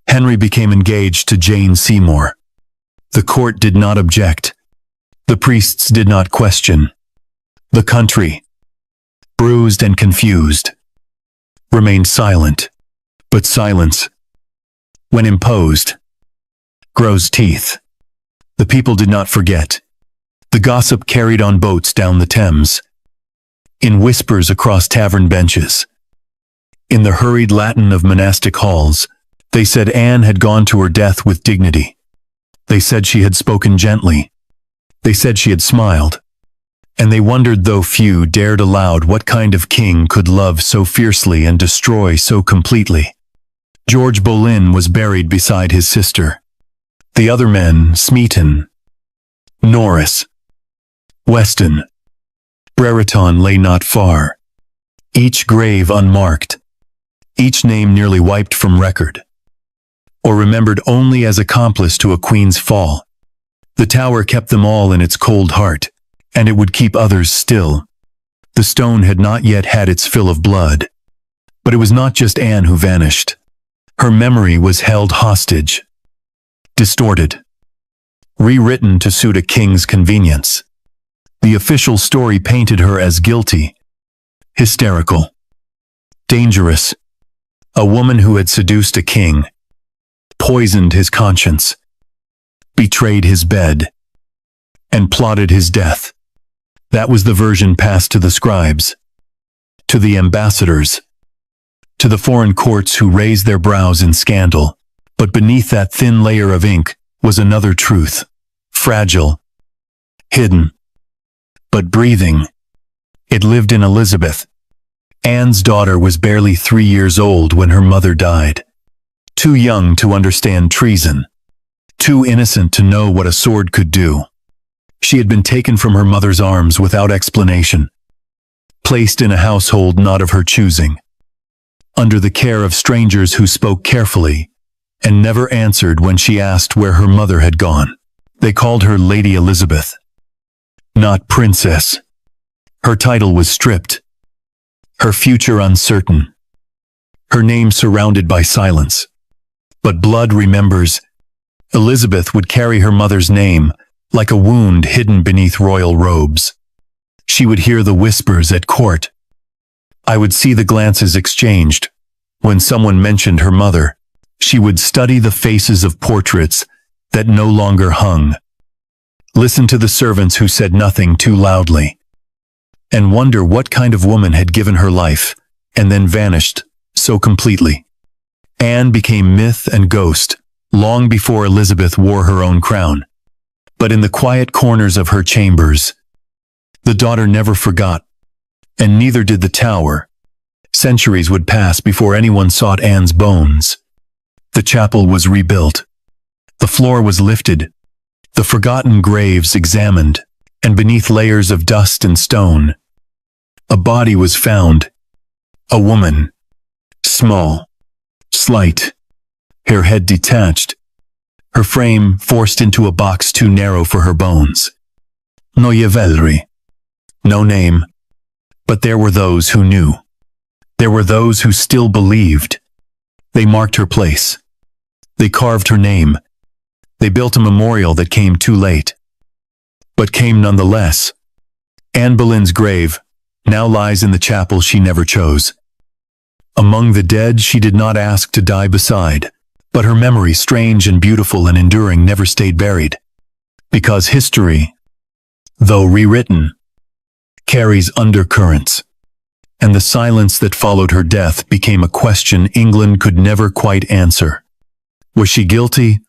Henry became engaged to Jane Seymour. The court did not object. The priests did not question. The country, bruised and confused, remained silent. But silence, when imposed, grows teeth. The people did not forget. The gossip carried on boats down the Thames, in whispers across tavern benches. In the hurried Latin of monastic halls, they said Anne had gone to her death with dignity. They said she had spoken gently. They said she had smiled. And they wondered, though few dared aloud, what kind of king could love so fiercely and destroy so completely. George Boleyn was buried beside his sister. The other men, Smeaton, Norris, Weston, Brereton, lay not far, each grave unmarked, each name nearly wiped from record, or remembered only as accomplice to a queen's fall. The tower kept them all in its cold heart, and it would keep others still. The stone had not yet had its fill of blood. But it was not just Anne who vanished. Her memory was held hostage, distorted, rewritten to suit a king's convenience. The official story painted her as guilty, hysterical, dangerous, a woman who had seduced a king, poisoned his conscience, betrayed his bed, and plotted his death. That was the version passed to the scribes, to the ambassadors, to the foreign courts who raised their brows in scandal. But beneath that thin layer of ink was another truth. fragile, hidden, but breathing. It lived in Elizabeth. Anne's daughter was barely 3 years old when her mother died. Too young to understand treason. Too innocent to know what a sword could do. She had been taken from her mother's arms without explanation. Placed in a household not of her choosing. Under the care of strangers who spoke carefully and never answered when she asked where her mother had gone. They called her Lady Elizabeth, not princess. Her title was stripped. Her future uncertain. Her name surrounded by silence. But blood remembers. Elizabeth would carry her mother's name like a wound hidden beneath royal robes. She would hear the whispers at court. I would see the glances exchanged. When someone mentioned her mother, she would study the faces of portraits that no longer hung. Listen to the servants who said nothing too loudly. And wonder what kind of woman had given her life, and then vanished so completely. Anne became myth and ghost, long before Elizabeth wore her own crown. But in the quiet corners of her chambers, the daughter never forgot, and neither did the tower. Centuries would pass before anyone sought Anne's bones. The chapel was rebuilt. The floor was lifted, the forgotten graves examined, and beneath layers of dust and stone, a body was found. A woman. Small. Slight. Her head detached. Her frame forced into a box too narrow for her bones. No Yevelri. No name. But there were those who knew. There were those who still believed. They marked her place. They carved her name. They built a memorial that came too late. But came nonetheless. Anne Boleyn's grave now lies in the chapel she never chose. Among the dead she did not ask to die beside, but her memory, strange and beautiful and enduring, never stayed buried. Because history, though rewritten, carries undercurrents, and the silence that followed her death became a question England could never quite answer. Was she guilty,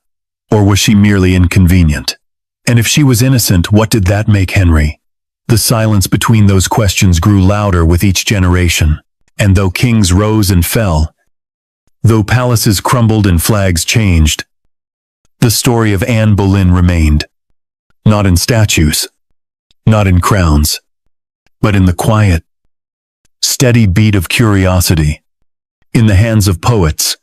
or was she merely inconvenient? And if she was innocent, what did that make Henry? The silence between those questions grew louder with each generation, and though kings rose and fell, though palaces crumbled and flags changed, the story of Anne Boleyn remained. Not in statues, not in crowns, but in the quiet, steady beat of curiosity, in the hands of poets,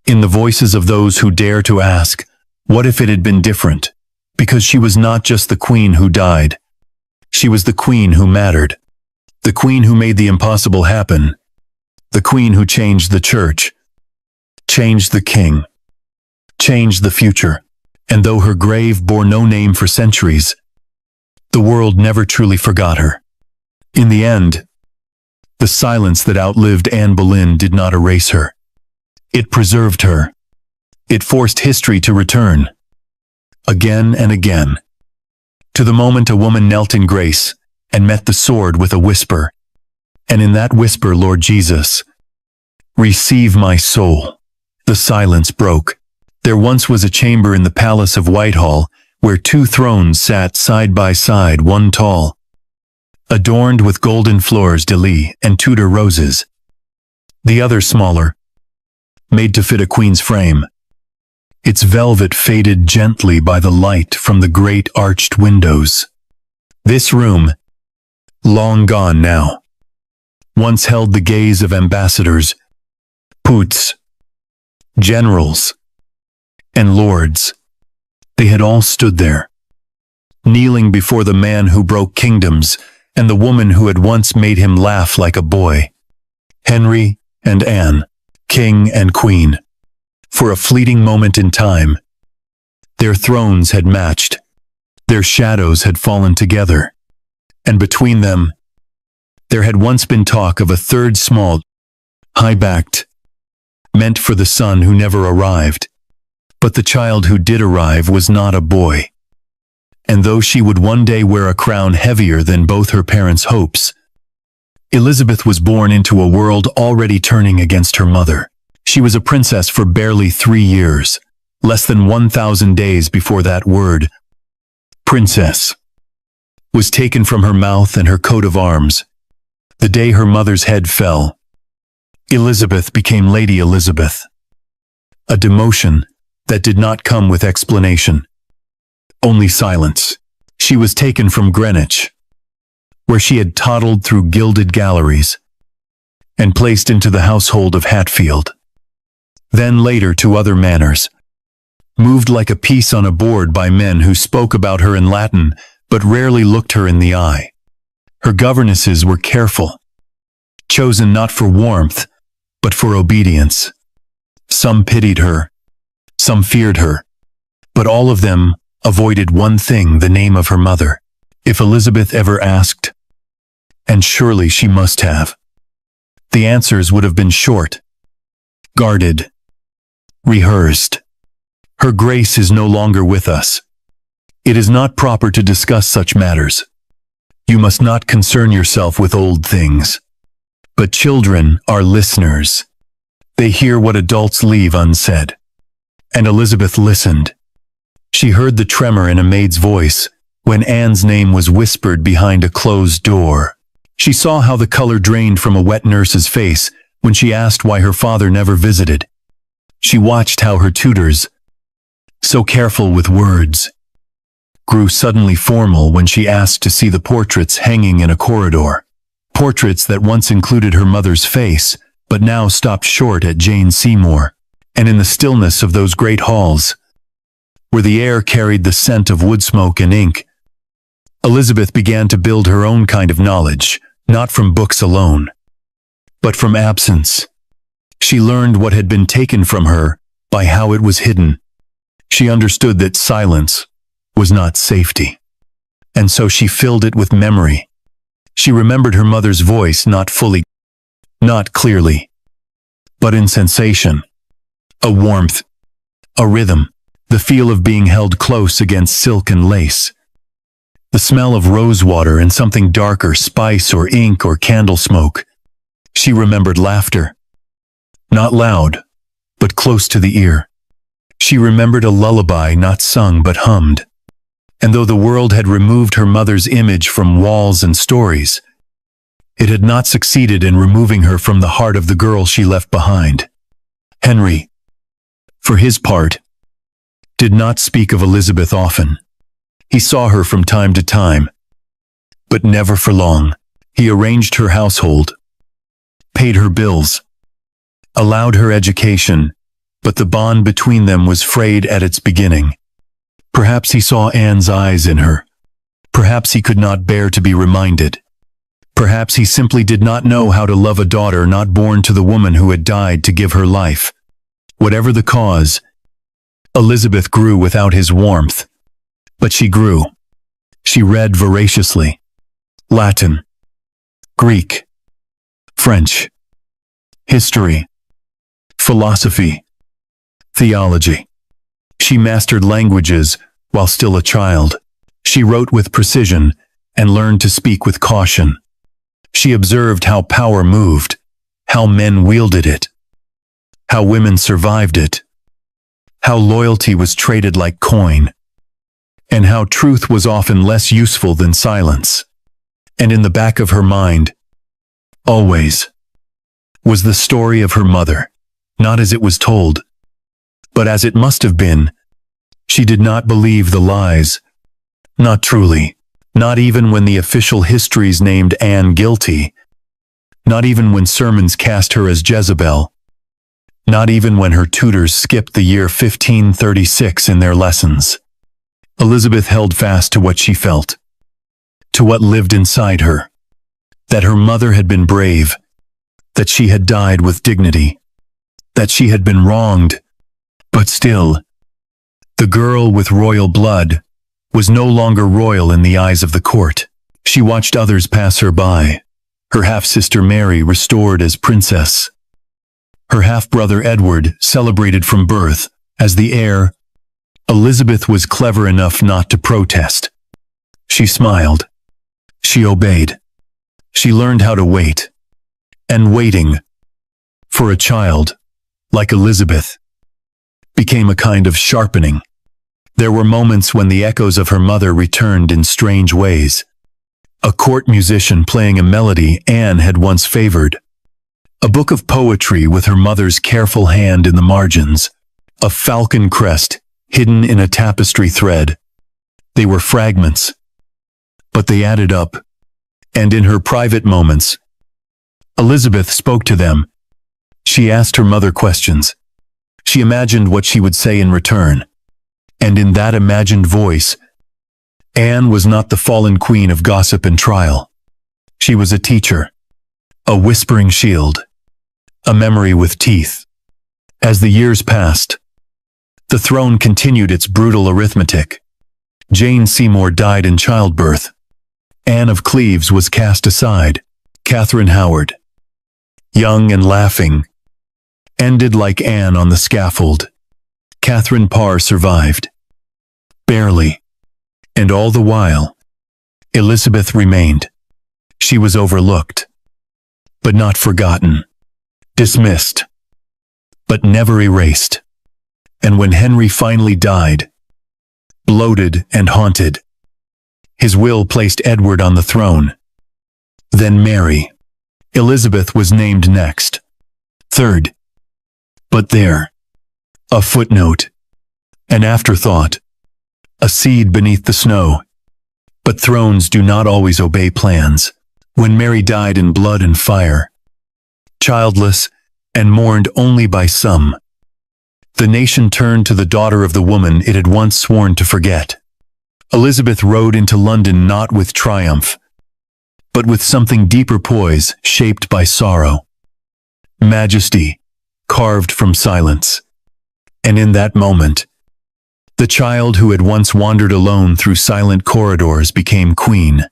in the voices of those who dare to ask, what if it had been different? Because she was not just the queen who died. She was the queen who mattered. The queen who made the impossible happen. The queen who changed the church, changed the king, changed the future. And though her grave bore no name for centuries, the world never truly forgot her. In the end, the silence that outlived Anne Boleyn did not erase her. It preserved her. It forced history to return, again and again, to the moment a woman knelt in grace and met the sword with a whisper. And in that whisper, Lord Jesus, receive my soul. The silence broke. There once was a chamber in the palace of Whitehall where 2 thrones sat side by side, one tall, adorned with golden fleurs-de-lis and Tudor roses, the other smaller, made to fit a queen's frame. Its velvet faded gently by the light from the great arched windows. This room, long gone now, once held the gaze of ambassadors, poots, generals, and lords. They had all stood there, kneeling before the man who broke kingdoms and the woman who had once made him laugh like a boy. Henry and Anne, king and queen. For a fleeting moment in time, their thrones had matched, their shadows had fallen together, and between them, there had once been talk of a third small, high-backed, meant for the son who never arrived. But the child who did arrive was not a boy. And though she would one day wear a crown heavier than both her parents' hopes, Elizabeth was born into a world already turning against her mother. She was a princess for barely 3 years, less than 1,000 days before that word, princess, was taken from her mouth and her coat of arms. The day her mother's head fell, Elizabeth became Lady Elizabeth. A demotion that did not come with explanation, only silence. She was taken from Greenwich, where she had toddled through gilded galleries, and placed into the household of Hatfield. Then later to other manors, moved like a piece on a board by men who spoke about her in Latin but rarely looked her in the eye. Her governesses were careful, chosen not for warmth, but for obedience. Some pitied her, some feared her, but all of them avoided one thing: the name of her mother. If Elizabeth ever asked, and surely she must have, the answers would have been short, guarded, rehearsed. Her grace is no longer with us. It is not proper to discuss such matters. You must not concern yourself with old things. But children are listeners. They hear what adults leave unsaid. And Elizabeth listened. She heard the tremor in a maid's voice when Anne's name was whispered behind a closed door. She saw how the color drained from a wet nurse's face when she asked why her father never visited. She watched how her tutors, so careful with words, grew suddenly formal when she asked to see the portraits hanging in a corridor. Portraits that once included her mother's face, but now stopped short at Jane Seymour. And in the stillness of those great halls, where the air carried the scent of wood smoke and ink, Elizabeth began to build her own kind of knowledge, not from books alone, but from absence. She learned what had been taken from her by how it was hidden. She understood that silence was not safety, and so she filled it with memory. She remembered her mother's voice, not fully, not clearly, but in sensation, a warmth, a rhythm, the feel of being held close against silk and lace, the smell of rosewater and something darker, spice or ink or candle smoke. She remembered laughter, not loud, but close to the ear. She remembered a lullaby not sung but hummed. And though the world had removed her mother's image from walls and stories, it had not succeeded in removing her from the heart of the girl she left behind. Henry, for his part, did not speak of Elizabeth often. He saw her from time to time, but never for long. He arranged her household, paid her bills, allowed her education, but the bond between them was frayed at its beginning. Perhaps he saw Anne's eyes in her. Perhaps he could not bear to be reminded. Perhaps he simply did not know how to love a daughter not born to the woman who had died to give her life. Whatever the cause, Elizabeth grew without his warmth. But she grew. She read voraciously. Latin, Greek, French, history, philosophy, theology. She mastered languages while still a child. She wrote with precision and learned to speak with caution. She observed how power moved, how men wielded it, how women survived it, how loyalty was traded like coin, and how truth was often less useful than silence. And in the back of her mind, always, was the story of her mother, not as it was told, but as it must have been. She did not believe the lies. Not truly. Not even when the official histories named Anne guilty. Not even when sermons cast her as Jezebel. Not even when her tutors skipped the year 1536 in their lessons. Elizabeth held fast to what she felt, to what lived inside her, that her mother had been brave, that she had died with dignity, that she had been wronged, but still, the girl with royal blood was no longer royal in the eyes of the court. She watched others pass her by, her half-sister Mary restored as princess, her half-brother Edward celebrated from birth as the heir. Elizabeth was clever enough not to protest. She smiled. She obeyed. She learned how to wait. And waiting, for a child, like Elizabeth, became a kind of sharpening. There were moments when the echoes of her mother returned in strange ways. A court musician playing a melody Anne had once favored. A book of poetry with her mother's careful hand in the margins. A falcon crest hidden in a tapestry thread. They were fragments, but they added up. And in her private moments, Elizabeth spoke to them. She asked her mother questions. She imagined what she would say in return. And in that imagined voice, Anne was not the fallen queen of gossip and trial. She was a teacher, a whispering shield, a memory with teeth. As the years passed, the throne continued its brutal arithmetic. Jane Seymour died in childbirth. Anne of Cleves was cast aside. Catherine Howard, young and laughing, ended like Anne on the scaffold. Catherine Parr survived. Barely. And all the while, Elizabeth remained. She was overlooked, but not forgotten. Dismissed, but never erased. And when Henry finally died, bloated and haunted, his will placed Edward on the throne. Then Mary. Elizabeth was named next. Third. But there. A footnote. An afterthought. A seed beneath the snow. But thrones do not always obey plans. When Mary died in blood and fire, childless and mourned only by some, the nation turned to the daughter of the woman it had once sworn to forget. Elizabeth rode into London not with triumph, but with something deeper poise shaped by sorrow. Majesty, carved from silence. And in that moment, the child who had once wandered alone through silent corridors became queen.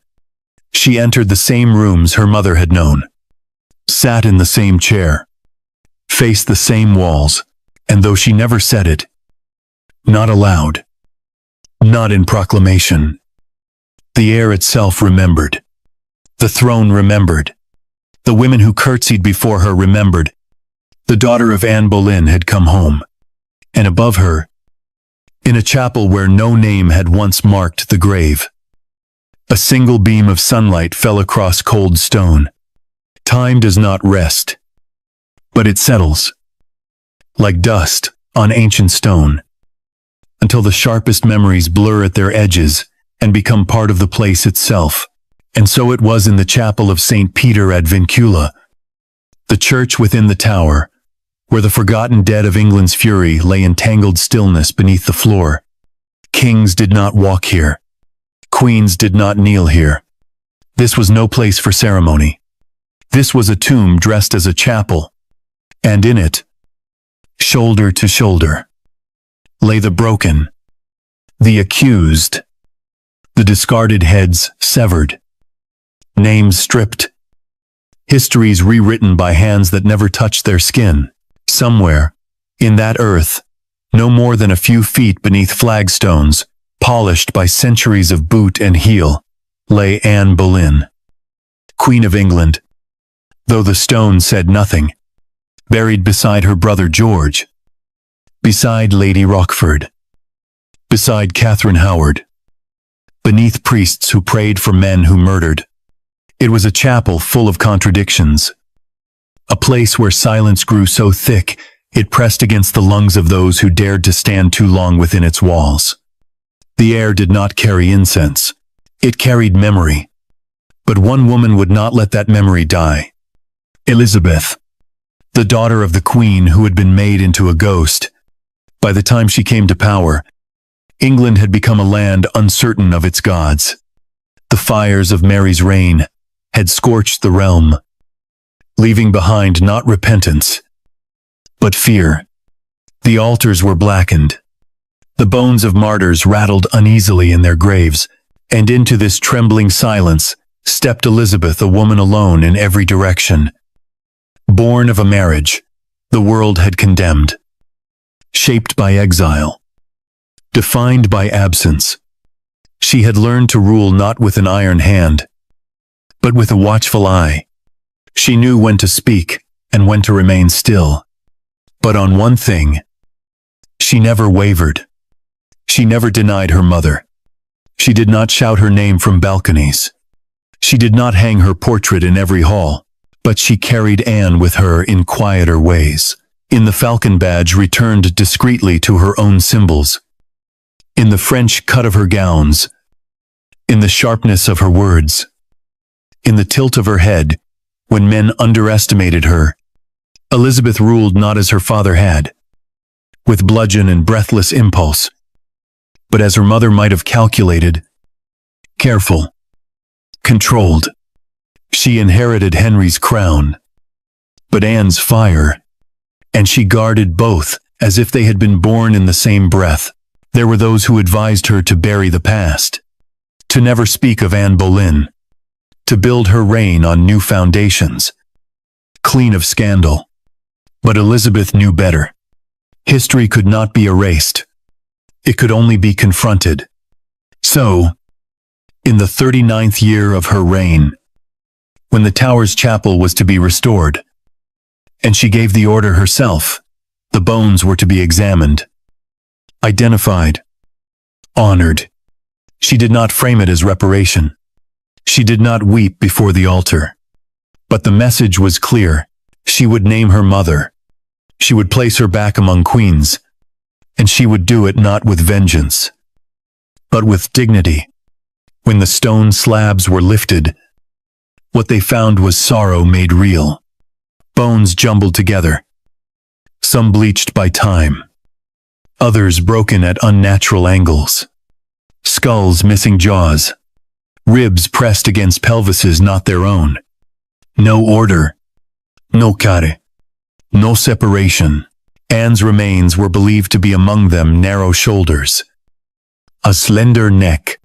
She entered the same rooms her mother had known, sat in the same chair, faced the same walls, and though she never said it, not aloud, not in proclamation, the air itself remembered. The throne remembered. The women who curtsied before her remembered. The daughter of Anne Boleyn had come home, and above her, in a chapel where no name had once marked the grave, a single beam of sunlight fell across cold stone. Time does not rest, but it settles, like dust on ancient stone, until the sharpest memories blur at their edges and become part of the place itself. And so it was in the chapel of St. Peter ad Vincula, the church within the tower, where the forgotten dead of England's fury lay in tangled stillness beneath the floor. Kings did not walk here. Queens did not kneel here. This was no place for ceremony. This was a tomb dressed as a chapel, and in it, shoulder to shoulder, lay the broken, the accused, the discarded heads severed, names stripped, histories rewritten by hands that never touched their skin. Somewhere, in that earth, no more than a few feet beneath flagstones, polished by centuries of boot and heel, lay Anne Boleyn, Queen of England, though the stone said nothing, buried beside her brother George, beside Lady Rochford, beside Catherine Howard, beneath priests who prayed for men who murdered. It was a chapel full of contradictions, a place where silence grew so thick it pressed against the lungs of those who dared to stand too long within its walls. The air did not carry incense, it carried memory. But one woman would not let that memory die. Elizabeth, the daughter of the queen who had been made into a ghost. By the time she came to power, England had become a land uncertain of its gods. The fires of Mary's reign had scorched the realm, leaving behind not repentance, but fear. The altars were blackened. The bones of martyrs rattled uneasily in their graves, and into this trembling silence stepped Elizabeth, a woman alone in every direction. Born of a marriage the world had condemned, shaped by exile, defined by absence. She had learned to rule not with an iron hand, but with a watchful eye. She knew when to speak and when to remain still. But on one thing, she never wavered. She never denied her mother. She did not shout her name from balconies. She did not hang her portrait in every hall, but she carried Anne with her in quieter ways. In the falcon badge returned discreetly to her own symbols. In the French cut of her gowns. In the sharpness of her words. In the tilt of her head, when men underestimated her, Elizabeth ruled not as her father had, with bludgeon and breathless impulse, but as her mother might have calculated, careful, controlled. She inherited Henry's crown, but Anne's fire, and she guarded both as if they had been born in the same breath. There were those who advised her to bury the past, to never speak of Anne Boleyn, to build her reign on new foundations, clean of scandal. But Elizabeth knew better. History could not be erased. It could only be confronted. So, in the 39th year of her reign, when the Tower's chapel was to be restored, and she gave the order herself, the bones were to be examined, identified, honored. She did not frame it as reparation. She did not weep before the altar. But the message was clear. She would name her mother. She would place her back among queens. And she would do it not with vengeance, but with dignity. When the stone slabs were lifted, what they found was sorrow made real. Bones jumbled together, some bleached by time, others broken at unnatural angles, skulls missing jaws, ribs pressed against pelvises not their own. No order, no care, no separation. Anne's remains were believed to be among them narrow shoulders, a slender neck,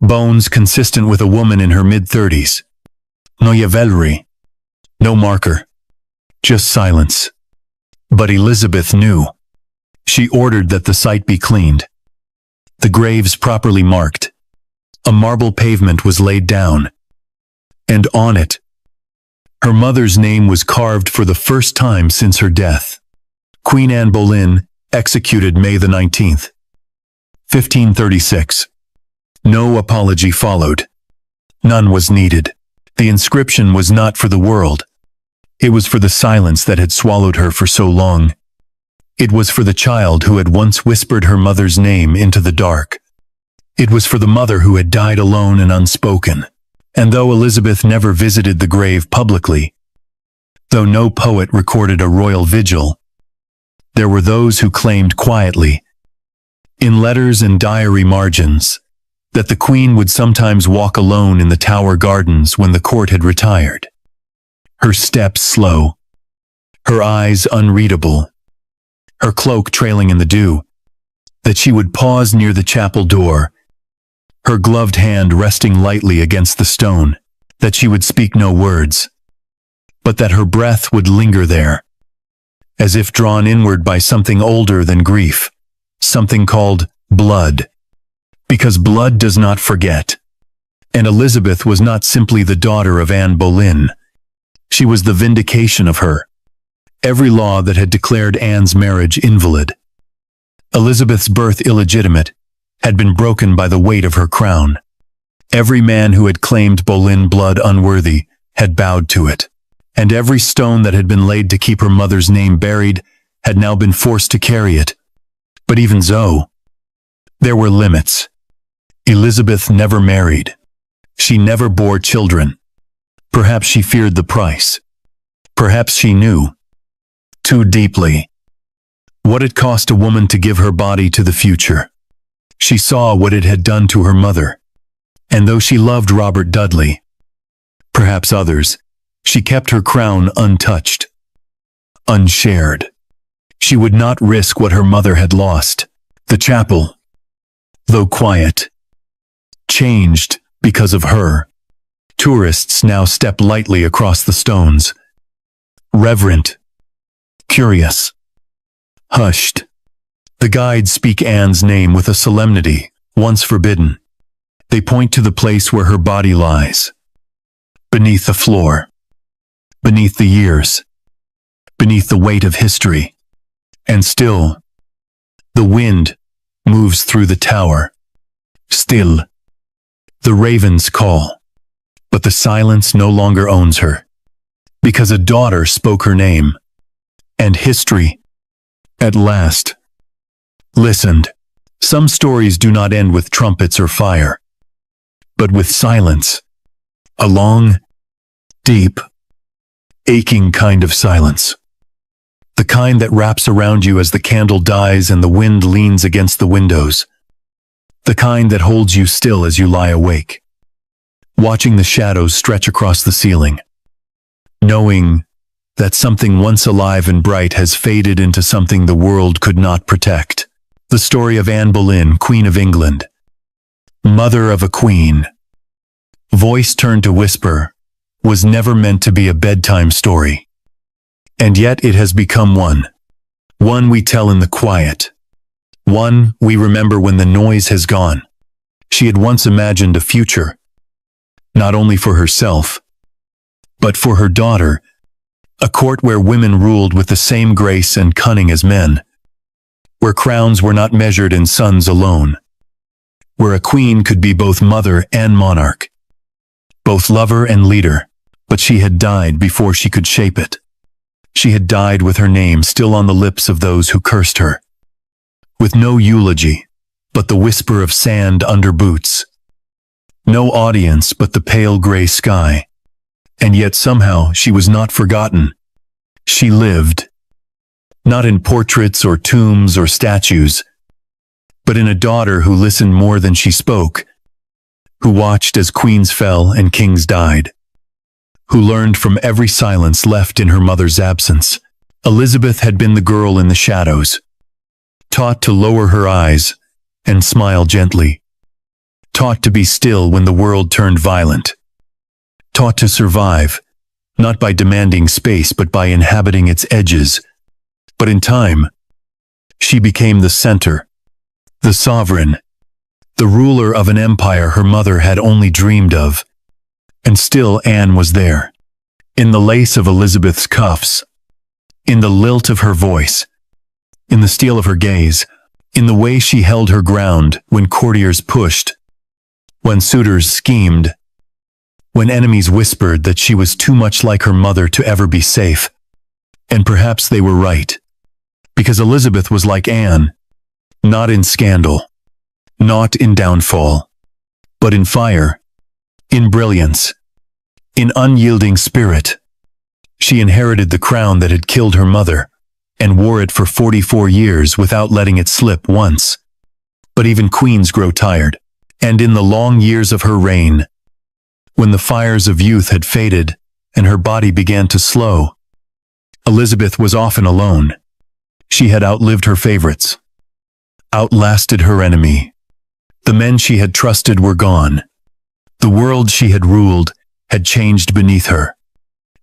bones consistent with a woman in her mid-30s. No Yavelry, no marker, just silence. But Elizabeth knew. She ordered that the site be cleaned, the graves properly marked. A marble pavement was laid down, and on it, her mother's name was carved for the first time since her death. Queen Anne Boleyn, executed May the 19th, 1536. No apology followed. None was needed. The inscription was not for the world. It was for the silence that had swallowed her for so long. It was for the child who had once whispered her mother's name into the dark. It was for the mother who had died alone and unspoken. And though Elizabeth never visited the grave publicly, though no poet recorded a royal vigil, there were those who claimed quietly, in letters and diary margins, that the Queen would sometimes walk alone in the Tower gardens when the court had retired. Her steps slow, her eyes unreadable, her cloak trailing in the dew, that she would pause near the chapel door, her gloved hand resting lightly against the stone, that she would speak no words, but that her breath would linger there, as if drawn inward by something older than grief, something called blood, because blood does not forget. And Elizabeth was not simply the daughter of Anne Boleyn. She was the vindication of her. Every law that had declared Anne's marriage invalid, Elizabeth's birth illegitimate, had been broken by the weight of her crown. Every man who had claimed Boleyn blood unworthy had bowed to it, and every stone that had been laid to keep her mother's name buried had now been forced to carry it. But even so, there were limits. Elizabeth never married. She never bore children. Perhaps she feared the price. Perhaps she knew, too deeply, what it cost a woman to give her body to the future. She saw what it had done to her mother, and though she loved Robert Dudley, perhaps others, she kept her crown untouched, unshared. She would not risk what her mother had lost. The chapel, though quiet, changed because of her. Tourists now step lightly across the stones, reverent, curious, hushed. The guides speak Anne's name with a solemnity once forbidden. They point to the place where her body lies, beneath the floor, beneath the years, beneath the weight of history. And still, the wind, moves through the tower. Still, the ravens call, but the silence no longer owns her, because a daughter spoke her name, and history, at last, listened. Some stories do not end with trumpets or fire, but with silence. A long, deep, aching kind of silence. The kind that wraps around you as the candle dies and the wind leans against the windows. The kind that holds you still as you lie awake, watching the shadows stretch across the ceiling, knowing that something once alive and bright has faded into something the world could not protect. The story of Anne Boleyn, Queen of England, mother of a queen, voice turned to whisper, was never meant to be a bedtime story. And yet it has become one. One we tell in the quiet. One we remember when the noise has gone. She had once imagined a future, not only for herself, but for her daughter, a court where women ruled with the same grace and cunning as men, where crowns were not measured in sons alone, where a queen could be both mother and monarch, both lover and leader, but she had died before she could shape it. She had died with her name still on the lips of those who cursed her, with no eulogy, but the whisper of sand under boots, no audience but the pale gray sky, and yet somehow she was not forgotten. She lived, not in portraits or tombs or statues, but in a daughter who listened more than she spoke, who watched as queens fell and kings died, who learned from every silence left in her mother's absence. Elizabeth had been the girl in the shadows, taught to lower her eyes and smile gently, taught to be still when the world turned violent, taught to survive, not by demanding space but by inhabiting its edges. But in time, she became the center, the sovereign, the ruler of an empire her mother had only dreamed of. And still Anne was there, in the lace of Elizabeth's cuffs, in the lilt of her voice, in the steel of her gaze, in the way she held her ground when courtiers pushed, when suitors schemed, when enemies whispered that she was too much like her mother to ever be safe. And perhaps they were right, because Elizabeth was like Anne, not in scandal, not in downfall, but in fire, in brilliance, in unyielding spirit. She inherited the crown that had killed her mother, and wore it for 44 years without letting it slip once. But even queens grow tired, and in the long years of her reign, when the fires of youth had faded and her body began to slow, Elizabeth was often alone. She had outlived her favorites, outlasted her enemy. The men she had trusted were gone. The world she had ruled had changed beneath her,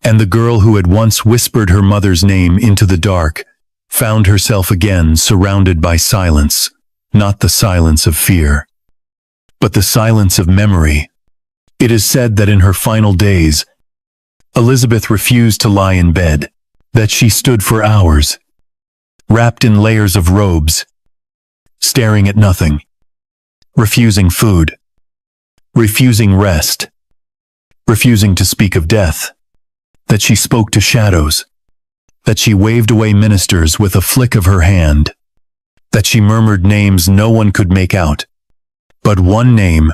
and the girl who had once whispered her mother's name into the dark found herself again surrounded by silence, not the silence of fear, but the silence of memory. It is said that in her final days, Elizabeth refused to lie in bed, that she stood for hours, wrapped in layers of robes, staring at nothing, refusing food, refusing rest, refusing to speak of death, that she spoke to shadows, that she waved away ministers with a flick of her hand, that she murmured names no one could make out. But one name,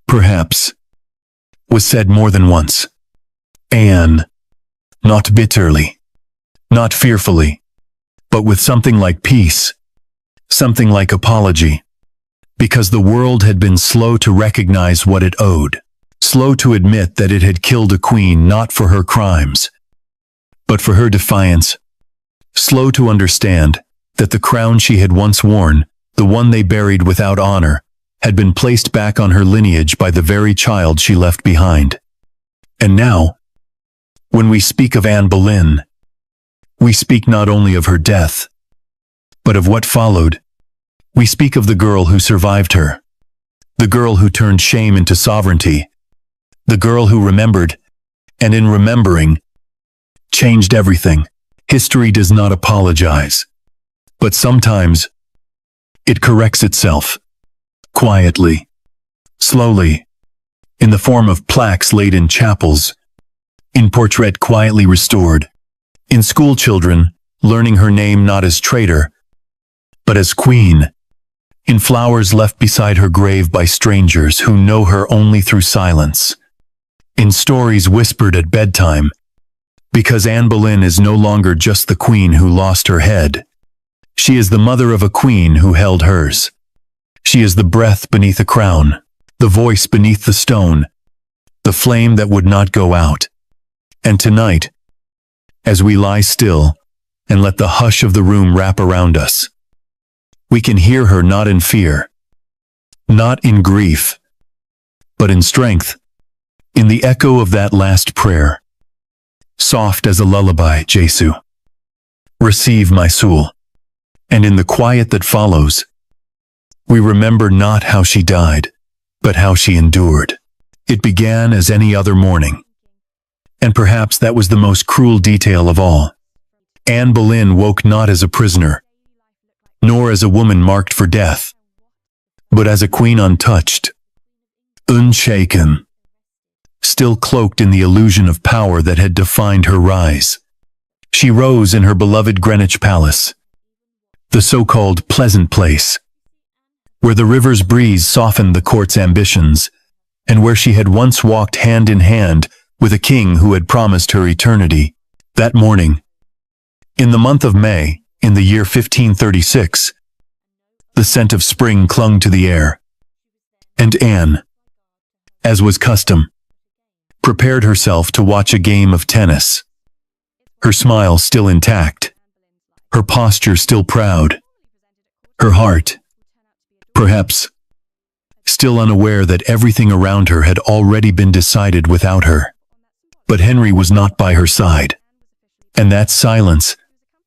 perhaps, was said more than once. Anne, not bitterly, not fearfully, but with something like peace, something like apology, because the world had been slow to recognize what it owed, slow to admit that it had killed a queen not for her crimes, but for her defiance, slow to understand that the crown she had once worn, the one they buried without honor, had been placed back on her lineage by the very child she left behind. And now, when we speak of Anne Boleyn, we speak not only of her death, but of what followed. We speak of the girl who survived her, the girl who turned shame into sovereignty, the girl who remembered, and in remembering, changed everything. History does not apologize, but sometimes It corrects itself, quietly, slowly, in the form of plaques laid in chapels, in portrait quietly restored, in school children learning her name not as traitor, but as queen, in flowers left beside her grave by strangers who know her only through silence, in stories whispered at bedtime, because Anne Boleyn is no longer just the queen who lost her head. She is the mother of a queen who held hers. She is the breath beneath a crown, the voice beneath the stone, the flame that would not go out. And tonight, as we lie still and let the hush of the room wrap around us, we can hear her not in fear, not in grief, but in strength, in the echo of that last prayer. Soft as a lullaby, Jesu. Receive my soul. And in the quiet that follows, we remember not how she died, but how she endured. It began as any other morning. And perhaps that was the most cruel detail of all. Anne Boleyn woke not as a prisoner, nor as a woman marked for death, but as a queen untouched, unshaken, still cloaked in the illusion of power that had defined her rise. She rose in her beloved Greenwich Palace, the so-called pleasant place, where the river's breeze softened the court's ambitions, and where she had once walked hand in hand with a king who had promised her eternity. That morning, in the month of May, in the year 1536, the scent of spring clung to the air, and Anne, as was custom, prepared herself to watch a game of tennis. Her smile still intact, her posture still proud, her heart, perhaps, still unaware that everything around her had already been decided without her. But Henry was not by her side. And that silence,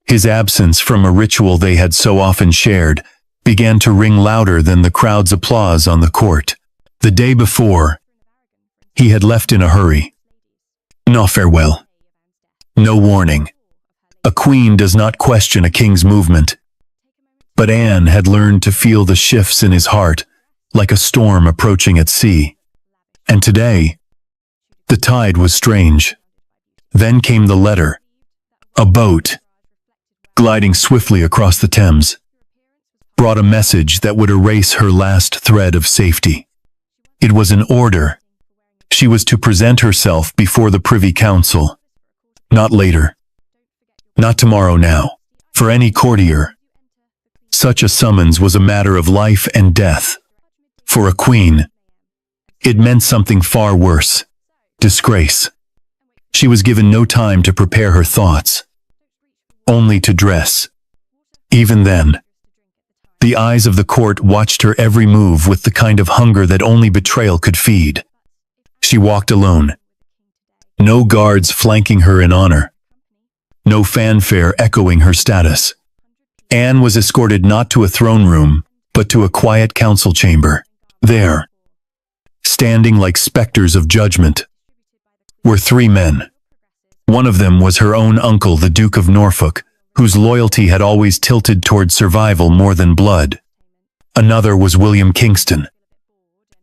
his absence from a ritual they had so often shared, began to ring louder than the crowd's applause on the court. The day before, he had left in a hurry. No farewell. No warning. A queen does not question a king's movement. But Anne had learned to feel the shifts in his heart, like a storm approaching at sea. And today, the tide was strange. Then came the letter. A boat, gliding swiftly across the Thames, brought a message that would erase her last thread of safety. It was an order. She was to present herself before the Privy Council. Not later. Not tomorrow now. For any courtier, such a summons was a matter of life and death. For a queen, it meant something far worse. Disgrace. She was given no time to prepare her thoughts, only to dress. Even then, the eyes of the court watched her every move with the kind of hunger that only betrayal could feed. She walked alone. No guards flanking her in honor. No fanfare echoing her status. Anne was escorted not to a throne room, but to a quiet council chamber. There, standing like specters of judgment, were three men. One of them was her own uncle, the Duke of Norfolk, whose loyalty had always tilted toward survival more than blood. Another was William Kingston,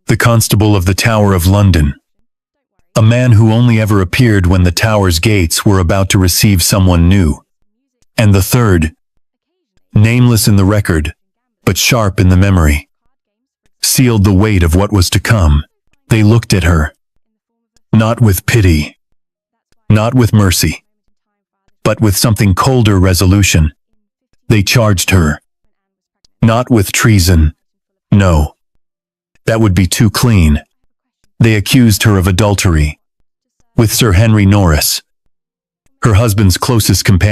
the Constable of the Tower of London, a man who only ever appeared when the Tower's gates were about to receive someone new. And the third, nameless in the record, but sharp in the memory, sealed the weight of what was to come. They looked at her, not with pity, not with mercy, but with something colder resolution. They charged her, not with treason, no, that would be too clean. They accused her of adultery with Sir Henry Norris, her husband's closest companion.